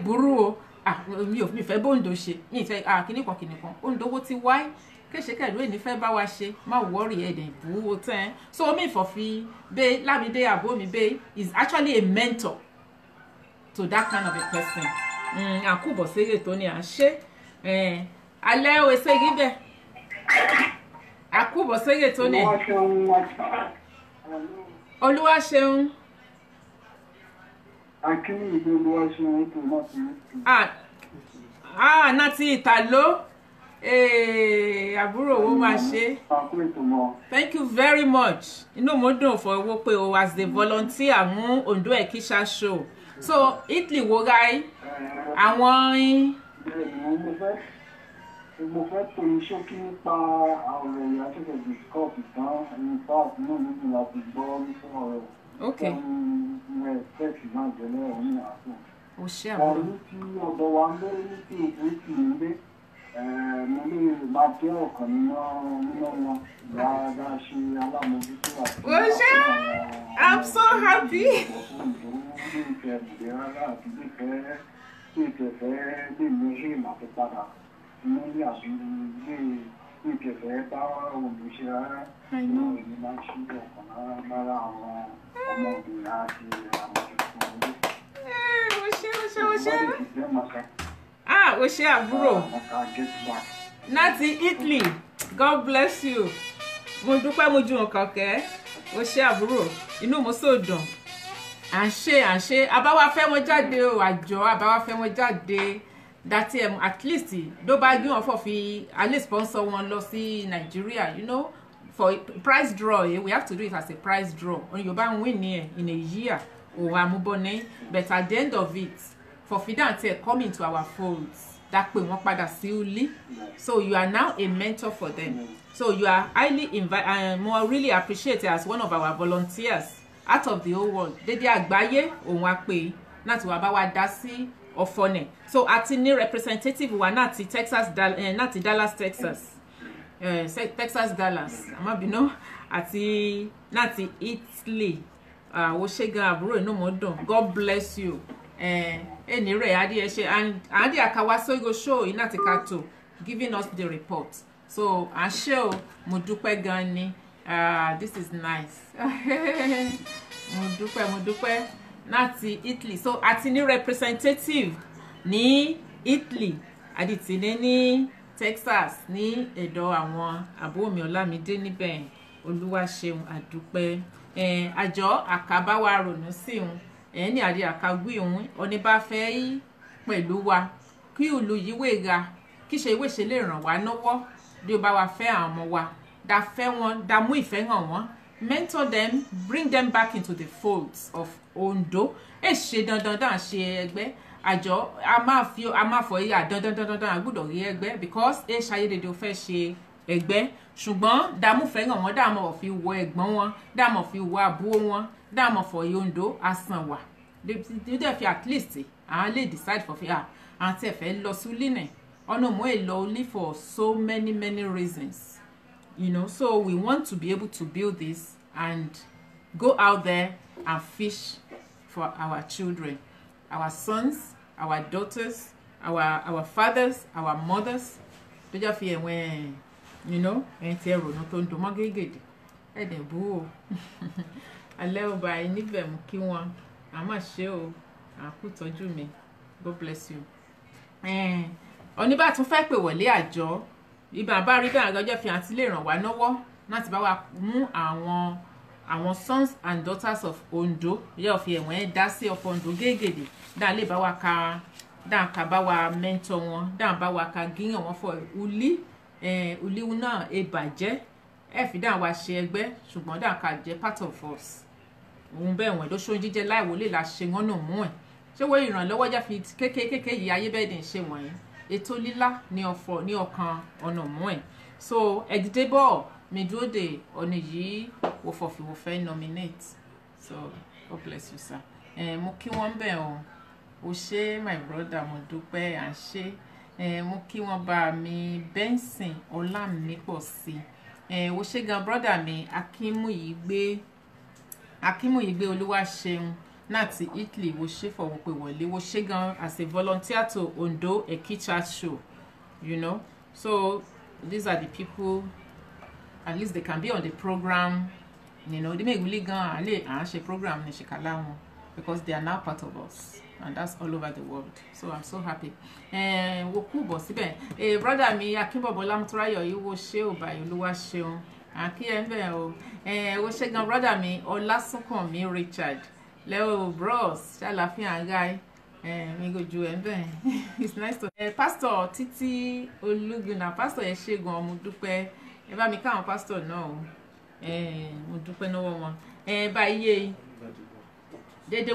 burú o mi fẹ́ bóńdó ṣe mi fẹ́ kíníkan Ondo wo ti wá kéṣe kẹ̀lú ẹni fẹ́ bá wa ṣe má worry ẹ̀dẹ̀ ìbú o tẹ́ so mi for fi be Lámídé Àbómi be is actually a mentor to that kind of a person. Àkúbọ̀ sege tó ní à ṣe alẹ́ o sege bẹ́ẹ̀ àkúbọ̀ sege tó ní Olúwa ṣeun akíní ìlú Olúwa ṣeun tó mọ́ sí náti ìtàló àbúrò owó máa ṣe. Thank you very much. Inú mo dùn for owó pé o as the volunteer mú Ondo Ekicha show. So Italy wo gáí àwọn mo fẹ́ tó iṣẹ́ kí nípa àwọn ẹ̀yà ṣẹ̀ṣẹ̀ discuss ìtàn nípa àtúnú níbi láti gbọ́ nípa ọ̀rọ̀. Okay. Mo expect náà jẹ́lẹ̀ ọ̀hún àtò. O ṣé àbúrò. Ní ti ọ̀dọ̀ wa ń bẹ́rẹ̀ ní ti òkú ti ń gbé mo lè máa jẹ́ ọ̀kan nínú wọn dáadáa ṣe alámòjútó àti O ṣé, I'm so happy. I know. O ṣé àbúrò. Láti Italy. God bless you. Mo dúpẹ́ mo ju nǹkan kẹ́. O ṣé àbúrò. Inú mo so dùn. À ń ṣe àbáwá fẹ́ wọn jáde o àjọ àbáwá fẹ́ wọn jáde that at least ló bá gbé wọn fọ fi at least sponsor wọn lọ sí Nigeria, you know, for prize draw. We have to do it as a prize draw. On you ban win here in a year or amubone, but at the end of it for Fidante come into our folds that pé wọ́n padà sí Uli. So you are now a mentor for them. So you are highly invited and more really appreciated as one of our volunteers out of the whole world. Dédé àgbáyé òun wá pé láti wá bá wa dá sí ọ̀fọ̀nẹ̀. So àti ní representative wa náti Texas náti Dallas Texas. Texas Dallas. Àmọ́ bínú àti náti Italy. Ó ṣé gan àbúrò inú mo dùn. God bless you. Ẹni rẹ̀ adi ẹ ṣe and adi akawa so go show in náti Kato giving us the report. So à ṣé o mo dúpẹ́ gan ni. This is nice. mo dúpẹ́ láti Italy. So àti ní representative ní Italy àdìtì ní Texas ní ẹ̀dọ̀ àwọn Àbómi Ọlámídé níbẹ̀. Olúwa ṣeun àdúpẹ́. Àjọ àkàbáwa ronú sí un ní àdí àkàgbé òun ọ̀ní bá fẹ́ yí pẹ̀lú wa kí ìlú yìí wéga kí ṣe ìwé ṣe lè ràn wá lọ́wọ́ bí ó bá wa fẹ́ àwọn ọmọ wa dá fẹ́ wọn dá mú ìfẹ́ hàn wọ́n mentor them, bring them back into the folds of Ondo. Ṣe dandan dá ṣe ẹgbẹ́ àjọ a máa fọ yíyà dandan àgbọ́dọ̀ rí ẹgbẹ́ because ṣayédèdè ó fẹ́ ṣe ẹgbẹ́ ṣùgbọ́n dààmú fẹ́ hàn wọ́n dààmú fi wọ ẹ̀gbọ́n wọn dààmú fi wọ àbúrò wọn dààmú fọ Ondo asan wà dé fi at least àwọn lè decide for fi àwọn tí ẹ fẹ́ lọ súlì náà ọ̀nà mọ́ ẹ lọ only for so many reasons. You know, so we want to be able to build this and go out there and fish for our children, our sons, our daughters, our fathers, our mothers. Tó jẹ́ fi ẹ̀wọ̀n you know ẹ̀yìn tí ẹ̀rọ náà tó ń dùn mọ́ gẹ́gẹ́dẹ́ ẹ̀dẹ̀ bú o alẹ́ ọba ẹ̀ níbẹ̀ mú kí wọ́n àmọ́ ṣe o àkú tọ́jú mi. God bless you. Oníbà tún fẹ́ pè wọlé àjọ ibà bá rí bẹ́ẹ̀ àgọ́jọ́ fi àti lè ràn wá lọ́wọ́ láti bá wa mú àwọn sons and daughters of Ondo yóò fi ẹ̀wọ̀n dá sí ọ̀pọ̀ Ondo gẹ́gẹ́dẹ́ dáa lè bá wa ka dáa ká bá wa mentor wọn dáa bá wa ka gíyàn wọn fọ Uli náà ìbàjẹ́ ẹ fi dáhùn wá ṣe ẹgbẹ́ ṣùgbọ́n dáhùn ká jẹ́ part of us òun bẹ́ẹ̀ wọ̀n lóṣù jíjẹ́ láìwò lè la ṣe wọ́n nù mú ẹ̀ ṣé wọ́n ìrànlọ́wọ́ jẹ́ fi kékeré yìí ayé bẹ́ẹ̀ dì ń ṣe wọ̀nyí ètò lílá ní ọkàn ọ̀nà mú ẹ̀ so ẹ̀dídé bọ́ọ̀ mi dúró de ọ̀nà yìí wò fọ̀fìwò fẹ́ nominate so God bless you sir mo kí wọ́n bẹ̀ o ṣé my brother mo dúpẹ́ à ń ṣe mo kí wọ́n bá mi Benson Ọlámípọ̀sí o ṣé gan brother mi Akínmúyìgbé Olúwaṣeun láti Italy wo ṣe fọwọ́ pé wọlé wo ṣe gan as a volunteer to Ondo Ekicha show you know so these are the people at least they can be on the program you know they make really gan ale à ṣe program ní ṣìkàlà wọn because they are now part of us and that's all over the world so I'm so happy wo kú bọ̀ síbẹ̀ brother mi Akínbọ̀bọ̀ Lámútúráyọ̀ yìí wo ṣe ò báyìí Olúwaṣeun àkí ẹ̀ ń bẹ̀ o wo ṣe gan brother mi Ọlásùnkànmí Richard leo bros ṣàlàfíà guy mi go ju ẹ̀ ń bẹ̀ it's nice to pastor Títí Olúgbìnà pastor yẹn ṣe gan mo dúpẹ́ ẹ bá mi káwọn pastor náà o mo dúpẹ́ lọ́wọ́ wọn báyìí dédé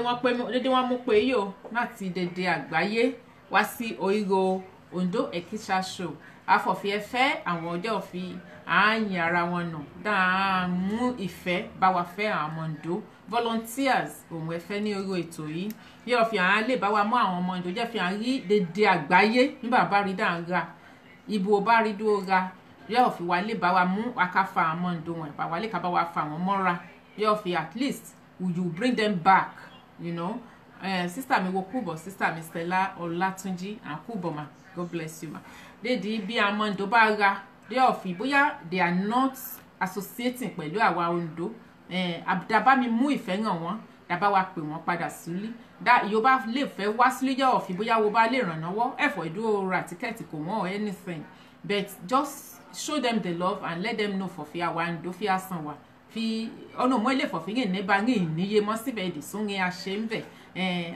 wọn mú pé yìí o láti dédé àgbáyé wá sí Oríro Ondo Ekicha show afọ̀fẹ́fẹ́ àwọn ọjọ́ òfin àáyìn ara wọn nà dáa mú ìfẹ́ bá wa fẹ́ àwọn ọmọ Ondo volunteers òun ẹ̀fẹ́ ní orí ètò yìí yóò fi àwọn lè bá wa mú àwọn ọmọ Ondo jẹ́ fi hàn rí dédé àgbáyé nígbà bá rí dáa ra ibo bá rí dúró ra yóò fi wá lè bá wa mú akáfa àwọn ọmọ Ondo wọn bá wa lè ká bá wa fa àwọn mọ́ra yóò fi at least you bring them back you know sister mi wo kúbọ̀ sister mi Stella Ọlátúnjí àkúbọ̀ ma God bless you ma dédé bí àwọn Ondo bá ra yóò fi bóyá they are not associating pẹ̀lú àwa Ondo dàbá mi mú ìfẹ́ hàn wọ́n dàbá wa pè wọ́n padà sílé yóò bá lè fẹ́ wá sílé yóò fi bóyá wo bá lè ràn lọ́wọ́ ẹ̀fọ́ ìdúró ra tíkẹ́ẹ̀tì kò wọ́n or anything but just show them the love and let them know for fi àwa Ondo fi àsàn wa fi ọ̀nà mọ́ ilé ìfọ̀fin yìí ní bá ní ìníye mọ́ síbẹ̀ èdè súnrin àṣẹ ń bẹ̀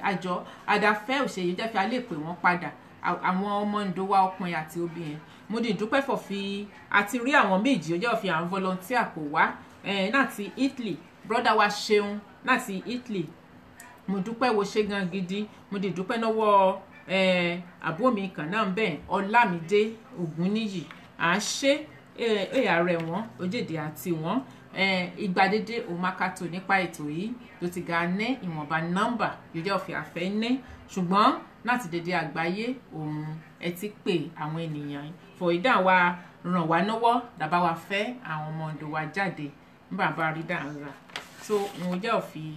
àjọ àdàfẹ́ òṣèyí jẹ́ fi alẹ́ pè wọ́n padà àwọn ọmọ Ondo wa ọkùnrin àti obìnrin mo di ìdúpẹ́ fọ̀fi àti rí àwọn méjì ó jẹ́ òfin àwọn volunteer kò wá láti Italy brother wa Ṣeun láti Italy mo dúpẹ́ wo ṣe gan gidi mo di ìdúpẹ́ lọ́wọ́ àbúrò mi kan náà bẹ́ẹ̀ Ọlámídé Ògúnníyì à ń ṣe ààrẹ wọn ojèdè àti wọn ìgbàdédé òmakato nípa ètò yìí tó ti ga ní ìwọ̀nba nọ́mbà yóò jẹ́ òfin àfẹ́ ní ṣùgbọ́n láti dédé àgbáyé òun ẹ ti pè àwọn ènìyàn fọ ìdá wa ràn wá lọ́wọ́ dàbá wa fẹ́ àwọn ọmọ Ondo wa jáde nígbà bá rí dáhùn so òun jẹ́ òfin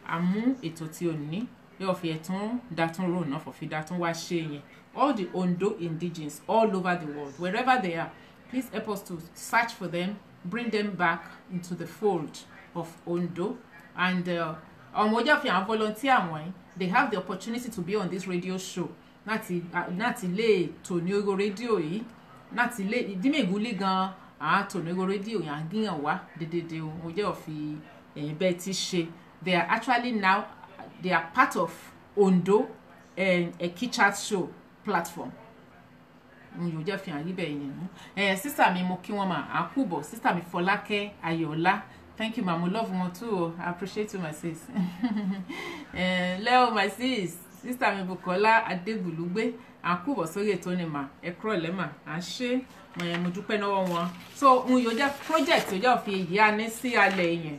àmú ètò tí ò ní yóò fi ẹ̀tún dàtún rò náà fọ̀fi dàtún wá ṣe yẹn all the Ondo indigenes all over the world wherever they are please help us to search for them bring them back into the fold of Ondo and ọmọ ọjọ́ fi àwọn volunteer wọ̀nyí they have the opportunity to be on this radio show láti lè tò ní orí rédíò yìí láti lè ìdímẹ̀gúlí gan àátò ní orí rédíò yìí àgíyàn wá dédédé ọmọ ọjọ́ fi bẹ́ẹ̀ ti ṣe they are actually now they are part of Ondo Ekicha show platform yóò jẹ́ fi hàn yí bẹ́ẹ̀ yẹn mú sísà mi mo kí wọ́n mà á kú bọ̀ sísà mi Fọlákẹ́ Ayọ̀ọ́lá thank you ma mo love wọn too I appreciate you my sis Leo my sis sísà mi Bùkọ́lá Adégbùlúgbé á kú bọ̀ sórí ètò ni mà ẹ kúrò lẹ́mà à ń ṣe mo dúpẹ́ lọ́wọ́ wọn so yóò jẹ́ project yóò jẹ́ fi èyí á ní sí alẹ́ yẹn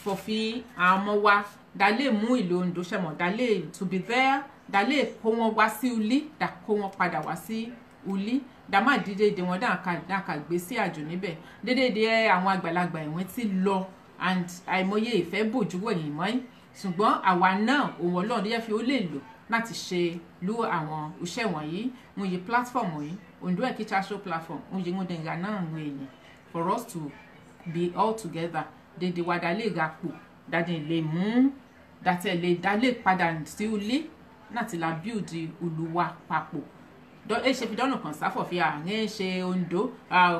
fòfi àwọn ọmọ wa dálé mú ìlú Ondo ṣẹ̀mọ̀ dálé to be there dálé kó wọn wá sí Uli dá kó wọn padà wá sí Uli dàmá dídéde wọn dáàkà gbé sí àjò níbẹ̀ dédéde àwọn àgbàlagbà ìwọ̀n ti lọ and àìmọye ìfẹ́ bòjú wọ̀nyí mọ́ ṣùgbọ́n àwa náà òun Ọlọ́run yẹ fi ó lè lò láti ṣe lú àwọn iṣẹ́ wọ̀nyí wọn yí platform wọ̀nyí Ondo Ekicha show platform wọn yí wọn dẹ̀ngà náà ń èèyàn for us to be all together dédé wa dálé ìgapò dáadé lè mú dàtẹ̀ lè dálé padà sí Uli láti la build Olúwa papọ̀ ṣe fi dọ́nà kan sáfọ̀ fi àárín ṣe Ondo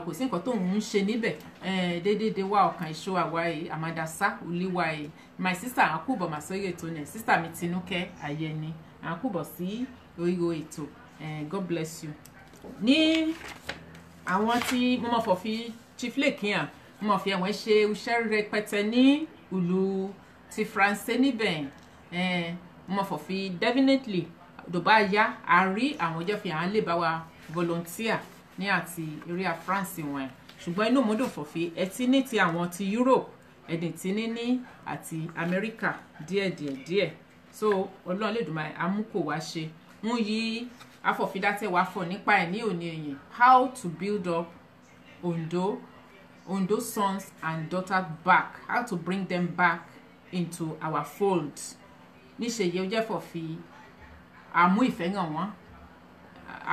kò sí nǹkan tó ń ṣe níbẹ̀ déédéé wá ọkàn ìṣó àwa yìí àmàdàsá olíwa yìí my sister àkúbọ̀ màsórí ètò ní sister mi Tinúkẹ́ Ayẹni àkúbọ̀ sí oríro ètò God bless you. ní àwọn tí mo mọ̀ fọ̀ fi Chief Lake hàn mo fi ẹ̀wọ̀n ṣe iṣẹ́ rẹpẹtẹ ní ìlú ti France níbẹ̀ mo fọ̀ fi definitely tó bá yá a rí àwọn jẹ́ fi hàn lè bá wa volunteer ní àti area France wọn ṣùgbọ́n inú mo dùn fọ̀ fi ẹtí ní ti àwọn ti Europe ẹ̀dìn tí ní àti America díẹ̀ so Ọlọ́run lè dùn máa amúkò wá ṣe ń yí afọ̀fidátẹ́ wá fọ̀ nípa ẹ̀ ní òní ẹ̀yìn how to build up Ondo sons and daughters back, how to bring them back into our fold. Níṣe yẹ jẹ́ fọ̀ fi àmú ìfẹ́ hàn wọ́n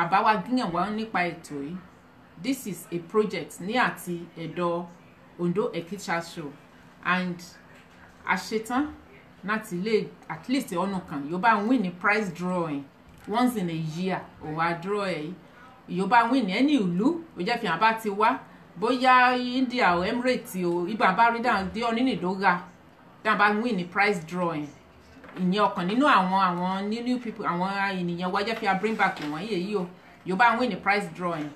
àbáwá gíyàn wọ́n nípa ètò yìí. This is a project ní àti ẹ̀dọ̀ Ondo Ekisha show and àṣetán láti lè at least ọ̀nà kan yóò bá win ní prize drawing once in a year òun á draw ẹ̀ yóò bá win ní ẹni ìlú ó jẹ́ fi hàn bá ti wá bóyá India or Emirates o ibà bá rí dáhùn dé ọ nínú ìdóga dáhùn bá win ní prize drawing ìyẹn ọ̀kan nínú àwọn new people àwọn ènìyàn wájẹ́ fi bring back wọ́n yìí o yóò bá win ní prize drawing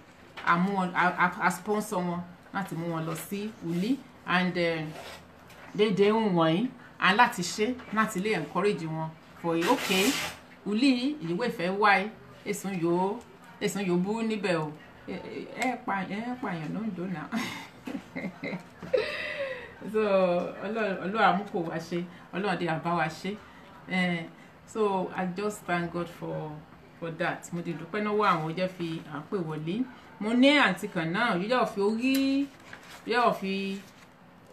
àmú wọn a sponsor wọn láti mú wọn lọ sí uli and dédé ń wọ̀nyí and láti ṣe láti lè encourage wọn for okay uli ìwé ìfẹ́ wáyé èsùn yóò bú níbẹ̀ o pààyàn ló ń dò náà so Ọlọ́run àmúkò wá ṣe Ọlọ́run dé àbá wá ṣe so I just thank God for that mo ti dúpẹ́ lọ́wọ́ àwọn jẹ́ fi à ń pè wọlé mo ní àǹtí kan náà yóò fi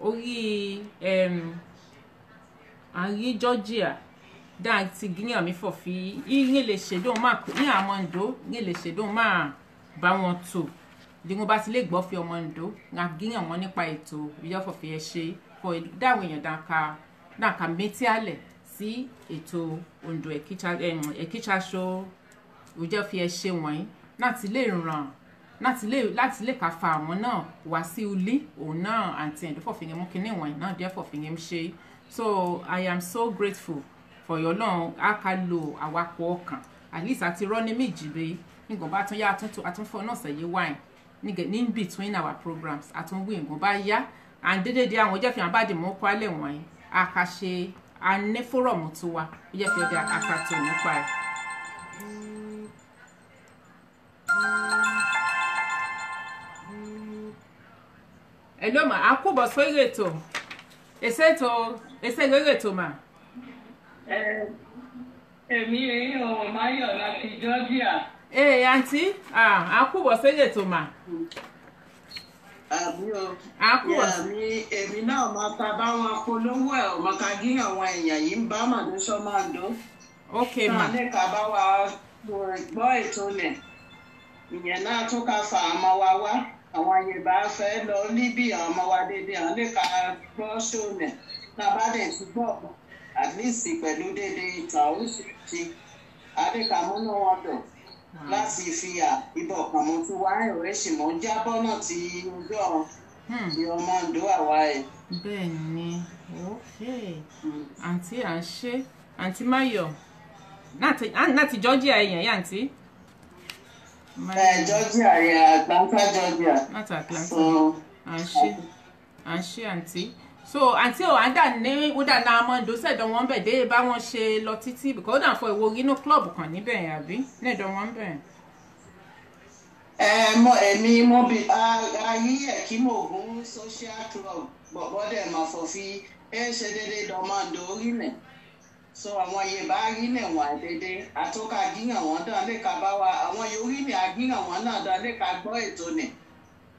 orí àrí Georgia dáa ti gíyàn mi fọ̀ fi yín lè ṣèdóhùn máa ní àmọ́ ǹdó yín lè ṣèdóhùn máa bá wọn tò bí wọn bá ti lè gbọ́ fi ọmọ ǹdó ń gíyàn wọn nípa ètò ìjọfọ̀ fi ẹ ṣe fọ dáwọn èèyàn dáka méjì alẹ̀ sí ètò Ondo Ekisha show ìjọ fi ẹ ṣe wọ̀nyí láti lè ràn láti lè ká fa àwọn náà wá sí ilé òun náà àǹtí ẹ̀dọ́fọ̀ fi mú kinní wọ̀nyí náà dẹ́fọ̀ fi ṣe so I am so grateful for your long a ká lo àwakọ̀ ọkàn at least àti rọ́ní méjì bẹ́ẹ̀ nígbà bá tún yá àtúnfọ́ náà sẹ̀yẹ wine ní between our programs àtúnwé nǹkan bá yá and dédédé àwọn jẹ́ fi hàn bá dì mọ́ kọ́ alẹ́ wọ̀nyí a ká ṣe ané fórọ̀mù tó wa ó jẹ́ fi ọdẹ àkàtọ̀ nípa ẹ̀. ẹ ló mà á kó bọ̀ sórí ètò èsè lórí ètò mà. Èmi ò Máyọ̀ láti Georgia. Àǹtí, à kú bọ̀ sórí ètò mà. Àbí o. Èmi náà máa ta bá wọn polówó ẹ̀ ọmọ ká gí àwọn èèyàn yìí ń bá màdó sọ́mọ́ndó. Ok mà. Náà ní ká bá wa gbọ́ ètò lẹ̀. Ìyẹn náà tún ká fa àmọ́ wa wá. Àwọn Yorùbá fẹ́ lọ Líbì àwọn ọmọ wa dédé àwọn lè ká gbọ́ sóòlẹ̀. Tá a bá dẹ̀ ti gbọ́ at least pẹ̀lú dédé ìtàn oríṣiríṣi adékàmúnú wọn dùn láti fi ìbọn kan mo tún wá ẹ̀rọ ẹ̀sìn mọ́ jábọ́ náà ti ọjọ́ ti ọmọ Ondo àwa ẹ̀. bẹ́ẹ̀ ni àǹtí à ń ṣe àǹtí Máyọ̀ láti Georgia èèyàn yá àǹtí. Georgia yẹn Atlanta Georgia. láti Atlanta à ń ṣe àǹtí. So àǹtí ò àdá ní ó dáná amọ́ndó sẹ̀dọ̀ wọn bẹ̀ dé bá wọn ṣe lọ títí bìkọ́ ó dà fọ ìwo inú club kan níbẹ̀ yẹn àbí lẹ́dọ̀ wọn bẹ̀. Èmi mo bí ayé ẹ̀ kí mo gún social club bọ́dẹ̀ máa fọ̀ fi ṣe déédéé dọ́mọ́ndó orílẹ̀ so àwọn Yorùbá orílẹ̀ wọn déédéé àtúnkà gíyàn wọn dán lè ká bá wa àwọn Yorùbá àgíyàn wọn náà dán lè ká gbọ́ ètò nì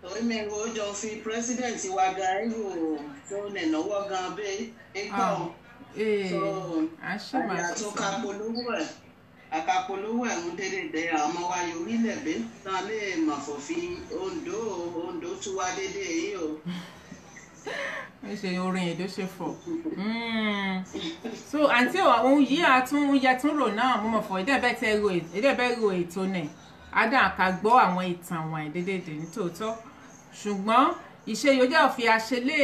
torí mi ò jọ fi president wa gan irú tó lè náwó gan bẹ́ẹ̀ ẹgbọ́n so àtúnkà polówó ẹ̀ àkàpolówó ẹ̀ ń dédé àwọn ọmọ wa Yorùbá bẹ́ẹ̀ tán lè mà fòfin Ondo tún wá dédé yìí o. Ẹ ṣe orin èdè ṣe fọ so àǹtí àwọn yìí àtúnrò náà mo mọ̀ fọ ìdẹ́bẹ̀ ro ètò náà adá àká gbọ́ àwọn ìtàn wọn ìdédédé nítòótọ́ ṣùgbọ́n ìṣe yóò jẹ́ òfin àṣẹlẹ̀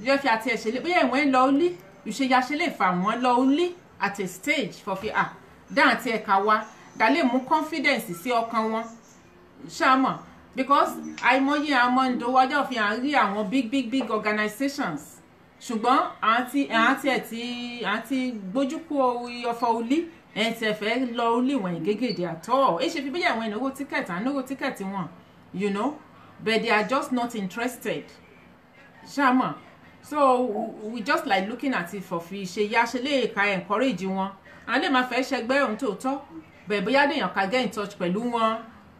yóò fi àti ẹ̀ṣẹ̀lẹ̀ bóyá ìwọ̀n lọ ulí ìṣe àṣẹlẹ̀ fà wọ́n lọ ulí at a stage fọ̀fi dáhùn tí ẹ̀ka wa dá lè mú confidence sí ọkàn wọn ṣáàmọ̀ because àìmọye àwọn ìdòwò ọjọ́ fi hàn rí àwọn big organizations ṣùgbọ́n àti gbójúkú ọ̀fọ̀ olí ẹ̀ tí ẹ fẹ́ lọ olí wọ̀nyí gégèdè àtọ́ ẹ ṣe fi bí àwọn ìnáwó tíkẹ́ẹ̀tì ànáwó tíkẹ́ẹ̀tì wọn you know but they are just not interested ṣáàmọ̀ so we just like looking at it for fi ṣe yá ṣe lè ka encourage wọn àwọn lè máa fẹ́ ṣẹgbẹ́ ohun tó tọ́ bẹ́ẹ̀ bóyá déèyàn ká get in touch pẹ̀lú wọn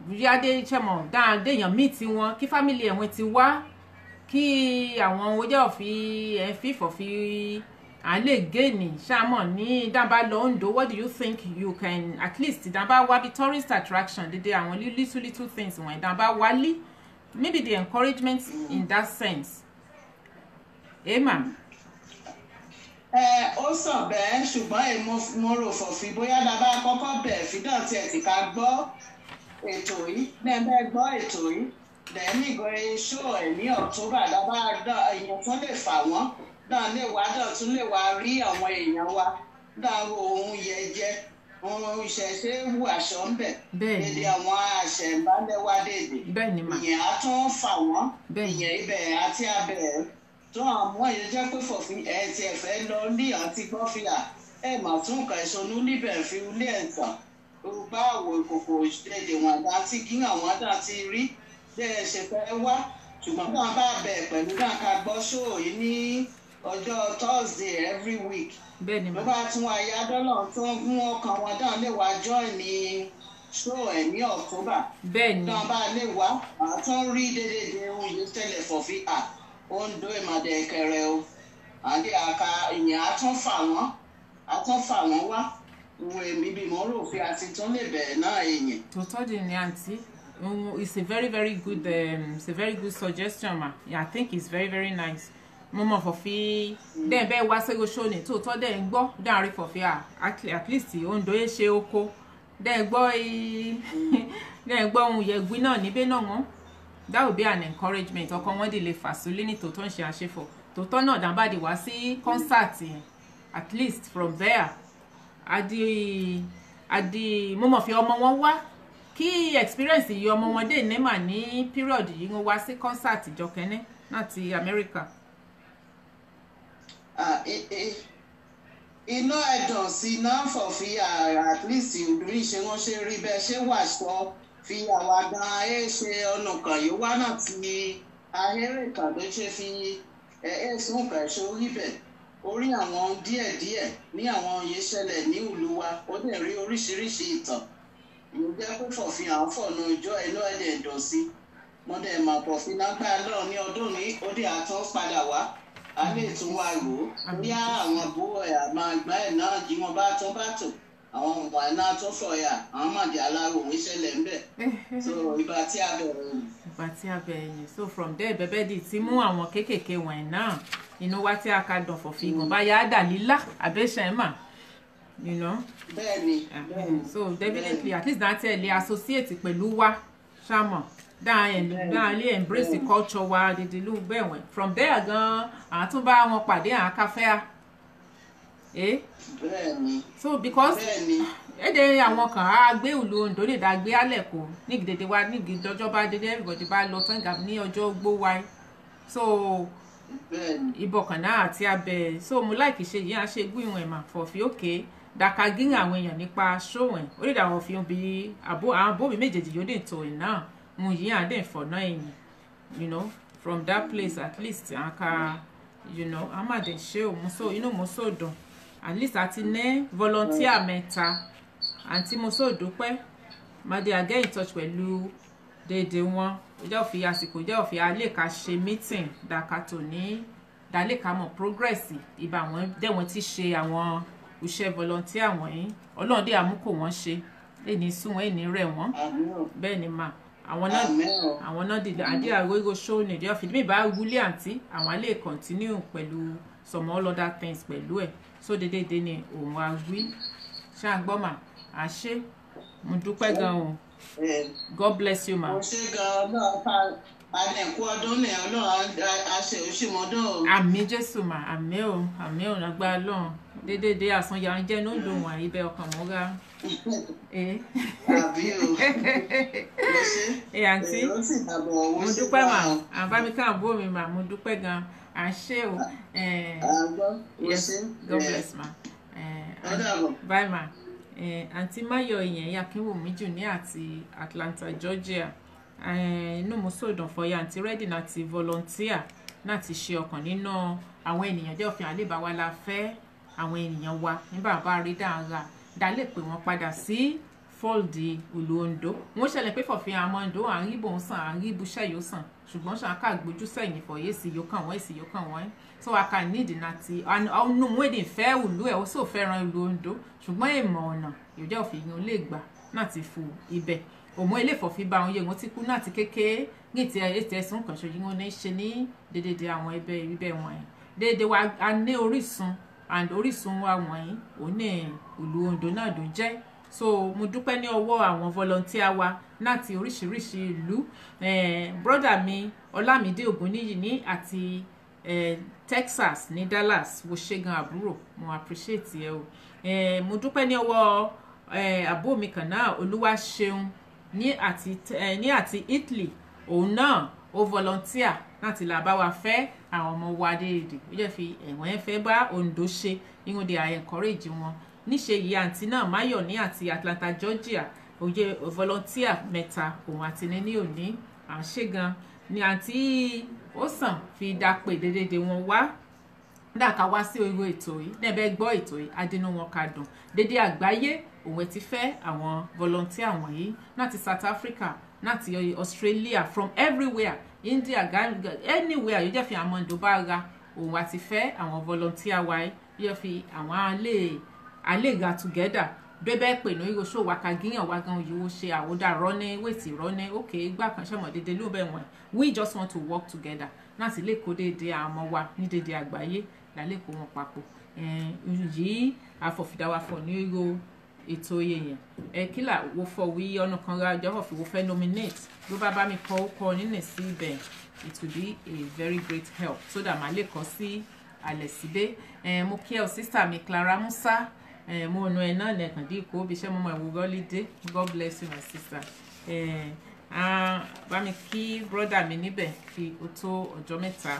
bóyá ṣẹ̀mọ̀ déèyàn meet wọn kí family ẹ̀wọ̀n ti wá kí àwọn ojẹ́ òfin fífọ̀ fi à lè gẹ́ẹ̀nì ṣáàmọ̀ ní dábàá lọ Ondo. What do you think you can at least dábàá wá bí tourist attraction dédé àwọn little things wọ̀nyí dábàá wálé maybe the encouragement in that sense. Emma. Ó sàn bẹ́ẹ̀ ṣùgbọ́n mo rò fọ̀fin bóyá dábàá kọ́kọ́ bẹ̀ fídàn tí ẹ ti ká gbọ́ ètò yìí bẹ́ẹ̀ gbọ́ ètò yìí lẹ́yìn ìgbọ́ iṣó ẹ̀ ní October dábàá èèyàn tó lè fà wọ́n náà lè wá náà tún lè wá rí àwọn èèyàn wa náà ohun yẹjẹ ohun ìṣẹ̀ṣe wù aṣọ ń bẹ̀ èdè àwọn àṣẹ̀ǹbálẹ̀ wá dédé ìyẹn á tún fà wọ́n ìyẹn ibẹ̀ àti abẹ̀ tó àwọn èèyàn jẹ́ pé fọ̀fin ẹ̀ tí ẹ̀ fẹ́ lọ ní àti gbọ́ fi à ẹ̀ mà tún kà ìṣonú níbẹ̀ fi ilé ẹ̀tàn bá àwọ̀ ìkòkò èdè wọn àdá tí kí àwọn àdá ti rí bẹ́ẹ̀ ṣe fẹ́ wá ṣùgbọ́n náà bá bẹ̀ pẹ̀lú náà ká gbọ́ ṣóò yìí ní ọjọ́ Thursday every week ló bá tún wá yá dọ́là tó ń mú ọkàn wọn dáhùn lè wá join ní ṣóò ẹ̀ ní October náà bá lè wá àtún rí déédéé ohun yìí tẹ́lẹ̀ fọ̀fin à Ondo ìmọ̀dé kẹrẹ o àdé àka ìyẹn àtún fà wọ́n wá ohun èmi bí mo rò pé àti tún lè bẹ̀rẹ̀ náà èèyàn. tòótọ́ dì ní àǹtí it's a very good it's a very good suggestion ma yeah, I think it's very nice mo mọ̀ fọ̀fí dẹ́n bẹ́ẹ̀ wá sẹ́gbẹ́ ṣóni tòótọ́ dẹ́n ń gbọ́ dáàrin fọ̀fí at least Ondo yẹ ṣe oko dẹ́n gbọ́ ohun yẹ̀gbin náà níbẹ̀ náà wọ́n that would be an encouragement ọkọ wọn dì lè fà sólé ní tòótọ́ ń ṣe àṣefọ̀ tòótọ́ náà dábàdì wá sí concert yẹn at least from there adi mo mọ̀ fi ọmọ wọn wá kí experience yìí ọmọ wọn dé nema ní period yìí wọ́n wá sí concert ìjọkẹ́ni láti America. Iná ẹ̀dùn sí náà fọ̀fí at least ìdúrí ṣe wọ́n ṣe rí bẹ́ẹ̀ ṣé wà sọ fi àwa gan ṣe ọ̀nà kan yìí wá náà ti ahérè kan ló ṣe fi sún kẹ̀ṣọ́ rí bẹ́ẹ̀ orí àwọn díẹ̀díẹ̀ ní àwọn yìí ṣẹlẹ̀ ní ìlú wa ó dẹ̀ rí oríṣiríṣi ìtàn ìlú jẹ́ pé fọ̀fin àwọn fọ̀nà ìjọ inú ẹ̀dẹ̀ ẹ̀dùn sí wọ́n dẹ̀ mà fọ̀fin lágbára náà ní ọdún ní ó dẹ̀ àtún padà wá a lè tún wá rò ó bí àwọn àbúrò ẹ̀ àmọ́ àgbà ẹ̀ náà jí wọn bá tún bá tò àwọn ọmọ ẹ̀ náà tún fọ̀yà àwọn màdì alárò ń ṣẹlẹ̀ ń bẹ̀ so ìgbà tí a bẹ̀rẹ̀ yìí. So from there bẹ́bẹ́ di ti mú àwọn kéékèèké wọ̀nyí náà inú wa tí a ka dàn fọ̀fin ìgbọ̀n bá yá á dà lílá àbẹ́ṣẹ́ mà you know. bẹ́ẹ̀ni. So definitely at least that lè associate pẹ̀lú wa ṣáàmọ̀ dáa lè embrace the culture wa dídìlú bẹ́ẹ̀ wẹ̀ from there gan àtúnbá wọn pàdé àkáfẹ́ bẹ́ẹ̀ni. So because ẹ̀dẹ̀ àwọn kan á gbé ìlú Ondo lè dá gbé alẹ̀ kó ní gèdè wa ní ìdọ́jọ́ bá dédé everybody bá lọ tán gà ní ọjọ́ gbó wa so ìbọ̀kàn náà àti abẹ so mo láìkì ṣe yìí á ṣe gbìyànjú ẹ̀ mà fọ̀fí òkè dàkà gíran àwọn èèyàn nípa ṣóhùn ó lè dàwọn fi hàn bí àwọn bóbi méjèèjì yóò dé tó ẹ̀ náà mo yìí à ń dẹ̀ fọ̀ náà ẹ̀yìn you know from that place at least àká you know a má dẹ̀ ṣe òun so inú mo so dùn at least àti ní volunteer mẹ́ta àǹtí mo so dúpẹ́ màdé I get in touch pẹ̀lú déédéé wọn jẹ́ òfin àsìkò jẹ́ òfin àlékà ṣe meeting dàkà tó ní dàlékà mọ̀ progress ìbá wọn dẹ̀wọ̀n ti ṣe àwọn iṣẹ́ volunteer wọ̀nyí ọlọ́run dé àmúkò wọn ṣe èní sún wọn èní rẹ̀ wọ́n bẹ́ẹ̀ ni mà àwọn náà dìde àdé àwòrán show ní ìdí ọ̀fìn mi bá wúlé àǹtí àwọn lè continue pẹ̀lú some all other things pẹ̀lú ẹ̀ so dédédé ni òun wa wí ṣáàgbọ́mà àṣẹ mo dúpẹ́ gan o God bless you ma. mo ṣe gan náà àdẹ̀kú ọdún ní ọlọ́run àṣẹ òṣìmọ́dún o. àmì Jésù mà àmì ò lágbára lọ́run dédédé àsanyà ń jẹ́ ní òǹdó wọn àyíbẹ̀ ọkàn mọ́ra. àbí o ló ṣe àǹtí ó sì dàbọ̀ owó mo sí dúpẹ́ mà báwọn. àbámi káàbọ̀ mi mà mo dúpẹ́ gan à ń ṣe o àgbọ̀ ó yes ṣe God bless ma ó dàbọ̀. bye ma àǹtí Máyọ̀ ìyẹn Akínwùmí jù ní àti Atlanta Georgia inú mo sòdùn fọyà àǹtí ready láti volunteer láti ṣe ọkàn nínú àwọn ènìyàn jẹ́ òfin àlébáwá la fẹ́ àwọn ènìyàn wa nígbà bá rí dáhà dá lè pè wọ́n padà sí fọ́ọ̀dì ìlú Ondo wọ́n ṣẹlẹ̀ pé fọ̀fin àmọ́ Ondo à ń rí bòun sàn à ń rí ibùṣẹ́ yóò sàn ṣùgbọ́n ṣàkà gbójú sẹ́yìn fọ̀ yé sí yóò kàn wọ́n èsì yóò kàn wọ́n so I can need láti ọ̀nù wẹ́dìn fẹ́ ìlú ẹ̀ ó sì fẹ́ràn ìlú Ondo ṣùgbọ́n èèmọ̀ ọ̀nà yóò jẹ́ òfin yìí ó lè gbà láti fò ibẹ̀ òmò ilé ìfọ̀fin bá wọn yé wọn ti kú láti kékeré ní ti ètò ẹ̀sùn kan ṣojú wọn ní ṣe ní dédédé àwọn ibẹ̀ wọ̀nyí dédé wa a ní orísun and orísun wa wọ̀nyí òun ní ìlú Ondo náà ló jẹ́ so mo dúpẹ́ ní ọwọ́ àwọn volunteer wa láti oríṣiríṣi ìlú brother mi Ọlámídé Ògúnníyì ní àti Texas ní Dallas wo ṣe gan àbúrò mo appreciate ẹ o mo dúpẹ́ ní ọwọ́ àbó mi kan náà Olúwaṣeun ní àti Italy òun náà ó volunteer láti là bá wa fẹ́ àwọn ọmọ wa déédéé ó jẹ́ fi ẹ̀wọ̀n ẹ̀ fẹ́ bá Ondo ṣe irun de I encourage wọn níṣe yìí àǹtí náà Máyọ̀ ní àti Atlanta Georgia òye volunteer mẹ́ta òun àti ní òní à ń ṣe gan ni àǹtí ó sàn fi dápè déédéé wọn wá dáka wá sí orí ètò yìí nẹ́ẹ̀bẹ́ gbọ́ ètò yìí adínú wọn ká dùn déédéé àgbáyé òun ti fẹ́ àwọn volunteer wọ̀nyí láti South Africa láti Australia from everywhere India Ghana anywhere yóò jẹ́ fi àwọn Ondo bá ra òun àti fẹ́ àwọn volunteer wa yóò fi àwọn alẹ́ ga together débẹ̀ pè ní ìrọ̀ṣọ́ wa ká gíyàn wá gan yìí ó ṣe àwòdà rọ́nẹ́ wètì rọ́nẹ́ òkè ìgbà kan ṣẹ̀mọ̀ dédé ló bẹ̀ wọ̀n we just want to work together láti lè kó dédé àwọn ọmọ wa ní dédé àgbáyé lálẹ́ kó wọn papọ̀ yìí àfọ̀fìdáwà fọ̀ ní ìrọ̀ ètò yẹn kílà wo fọ wí ọ̀nà kan ra jọ́fọ̀ fi wo fẹ́ nominate ló bá mi kọ́ ó kọ́ nínú sí ibẹ̀ it will be a very great help so that màá lè kọ́ sí alẹ́ síbẹ̀ mo kí ẹ sísà mi Clara Musa mo nu ẹ náà lẹ́ẹ̀kan dí ìkó bí iṣẹ́ mọ́mọ́ ẹ̀wò gọ́lídé God bless you my sister bá mi kí brother mi níbẹ̀ fi ó tó ọjọ́ mẹ́ta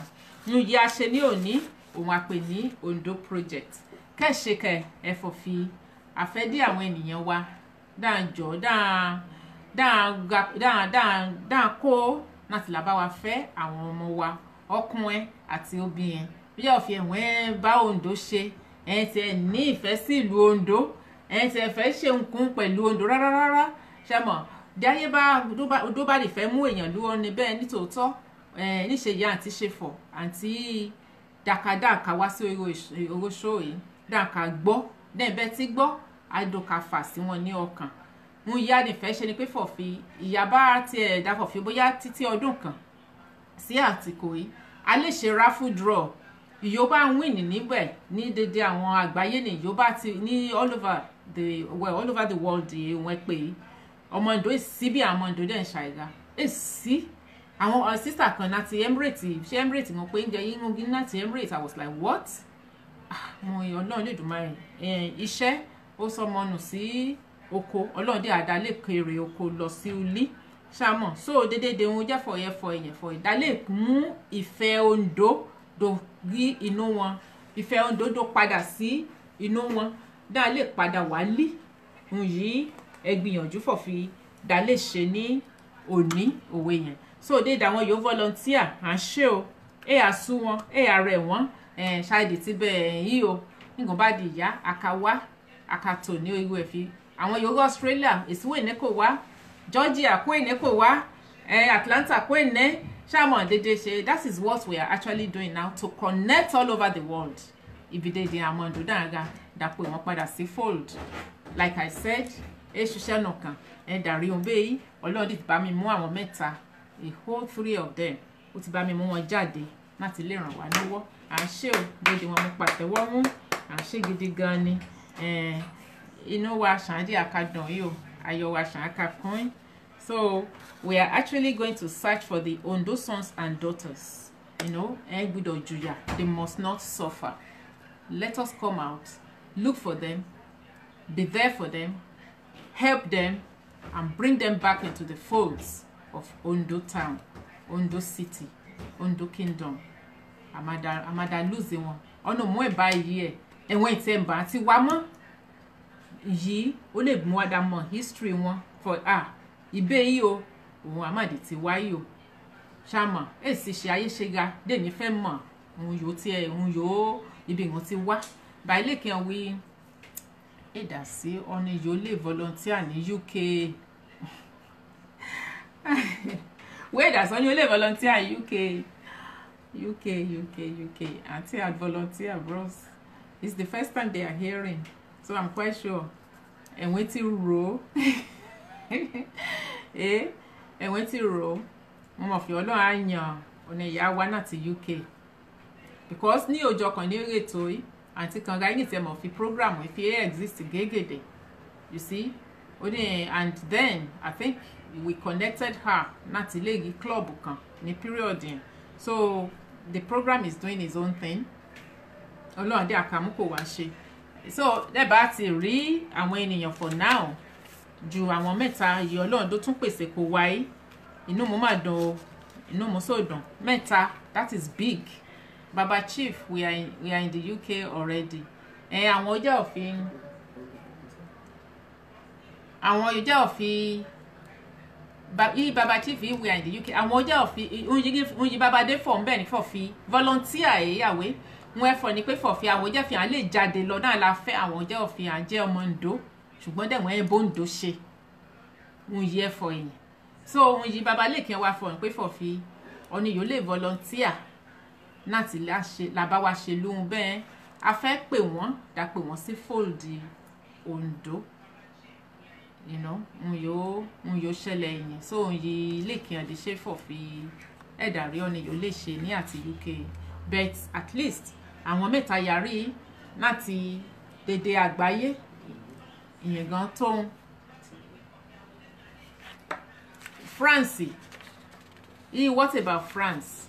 nu yí a ṣe ní òní òun àpè ní Ondo project kẹ́ẹ̀ṣe ẹ̀fọ́ fi àfẹ́dí àwọn ènìyàn wa dáàjọ́ dáà kó láti là bá wa fẹ́ àwọn ọmọ wa ọkùnrin àti obìnrin bí yóò fi ẹ̀wọ̀n bá Ondo ṣe ti ẹ̀ ní ìfẹ́ sí ìlú Ondo ti ẹ̀ fẹ́ ṣe nǹkan pẹ̀lú Ondo rárá ṣe mọ̀ dáyé odó bá lè fẹ́ mú èèyàn lúwọ́ ní bẹ́ẹ̀ nítòótọ́ níṣe yá àǹtí ṣe fọ̀ àǹtí dákadáka wá sí oróṣó yìí dáka gbọ́ dẹ́ẹ̀bẹ́ tí gbọ́ àdókà fà sí wọn ní ọkàn ń yá nífẹ̀ẹ́ ṣe ni pé fọ̀fi ìyá bá tiẹ̀ dá fọ̀fi bóyá títí ọdún kan sí àtìkò yìí a lè ṣe raffle draw ìyóbá ń wìn níbẹ̀ ní dédé àwọn àgbáyé ní ìyóbá ti ní all over the world wọn pé ọmọ Ondo èsì bí àwọn Ondo dẹ̀ ń ṣàìgá èsì àwọn sísà kan láti Emirates ṣé Emirates wọn pé ń jẹ yín mú láti Emirates I was like what mo èèyàn náà lè dùn máa iṣẹ́ ó sọmọ nù sí oko ọlọ́run dé àdá lè kéré oko lọ sí ulí ṣàmọ̀ so dédédé wọn jẹ́ fọyẹ́fọ ìyẹ̀fọ ìdálé mú ìfẹ́ Ondo do rí inú wọn ìfẹ́ Ondo do padà sí inú wọn dá lè padà wálé ń yí ẹgbìyànjú fọ̀fi dá lè ṣe ní òní òwe yẹn so dédé àwọn yóò volunteer à ń ṣe o àsú wọn àrẹ wọn ṣáìdì tí bẹ́ẹ̀ yìí o nígbà bá di ìyá àkàwá àkàtò ní irú ẹ̀ fi àwọn yòókù Australia èsìwò ìní kò wá Georgia kó ìní kò wá Atlanta kó ìní ṣáàmọ̀ dédé ṣe that is what we are actually doing now to connect all over the world ibi dédé àwọn Ondo dáadáa dàpọ̀ wọn padà sí fold like I said ṣiṣẹ́ nìkan dàrí ohun bẹ́ẹ̀ yìí Ọlọ́run ti bá mi mú àwọn mẹ́ta a whole 3 of them ó ti bá mi mú wọn jáde láti lè ràn wá lọ́wọ́ à ń ṣe ò dédé wọn mú pàtẹ́wọ́ mú à ń ṣe gidi gan ni inú wa ṣàǹdí àkàdùn yìí o ayọ̀ wa ṣàǹkàkùn so we are actually going to search for the Ondo sons and daughters gbọ́dọ̀ jùyà they must not suffer let us come out look for them be there for them help them and bring them back into the folds of Ondo town, Ondo city, Ondo kingdom. Amada lose wọn. Ọ̀nà mú ẹ̀ báyìí ẹ̀ ẹ̀wọ̀n ìtẹ̀ ń bá àti wá mọ́ yìí ó lè mú wádà mọ̀ history wọn for ibẹ̀ yìí o òun àmàdì ti wáyé o ṣàmọ̀ èsì ṣe ayé ṣe ga dèmi fẹ́ mọ̀ òun yóò tiẹ̀ òun yóò ibi ìwọ̀n ti wá báyìí lè kí n wí ẹ̀dà sí ọ̀nà yóò lè volunteer ní UK wẹ́ẹ̀dà sọ ni ó lè volunteer UK Auntie had volunteer bros. It's the first time they are hearing, so I'm quite sure. And wait till row, and wait till row. Mom of your anya on a yawana to UK because ni ojo kan ni retoi Auntie kan ga ni tem of the program if it exists gegede. You see, and then I think we connected her not legi club kan ni period in. So the program is doing its own thing. Ọlọ́run dé àkàmú kò wá ṣe. So dẹ́bàá ti rí àwọn ènìyàn for now ju àwọn mẹ́ta yìí Ọlọ́run tó tún pèsè kò wáyé. Inú mo máa dùn o, inú mo so dùn. Mẹ́ta, that is big. Baba Chief, we are in the UK already. Àwọn ọjọ́ òfin Baba Chief, we are in the UK. Àwọn ọjọ́ òfin unyi baba dé for nbe ni for fi volunteer yawe. Wọ́n for ni pé for fi àwọn ọjọ́ òfin an lè jáde lọ na la fẹ́ àwọn ọjọ́ òfin an jẹ́ ọmọ Ndo ṣùgbọ́n de wọ́n bo Ndo ṣe. Unyi for yin. So unyi baba le kin wa for pé for fi oni yo lè volunteer láti la bá wa ṣe lóhun bẹ́ẹ̀ a fẹ́ pè wọ́n dá pè wọ́n sí fold Ondo. You know, yo ṣẹlẹ̀ yẹn so yi lè kí an de ṣe for fi ẹ̀dàrí ọ̀nà yo lè ṣe ní àti UK but at least àwọn mẹ́ta yàrí láti dédé àgbáyé ìyẹn gan tó France what about France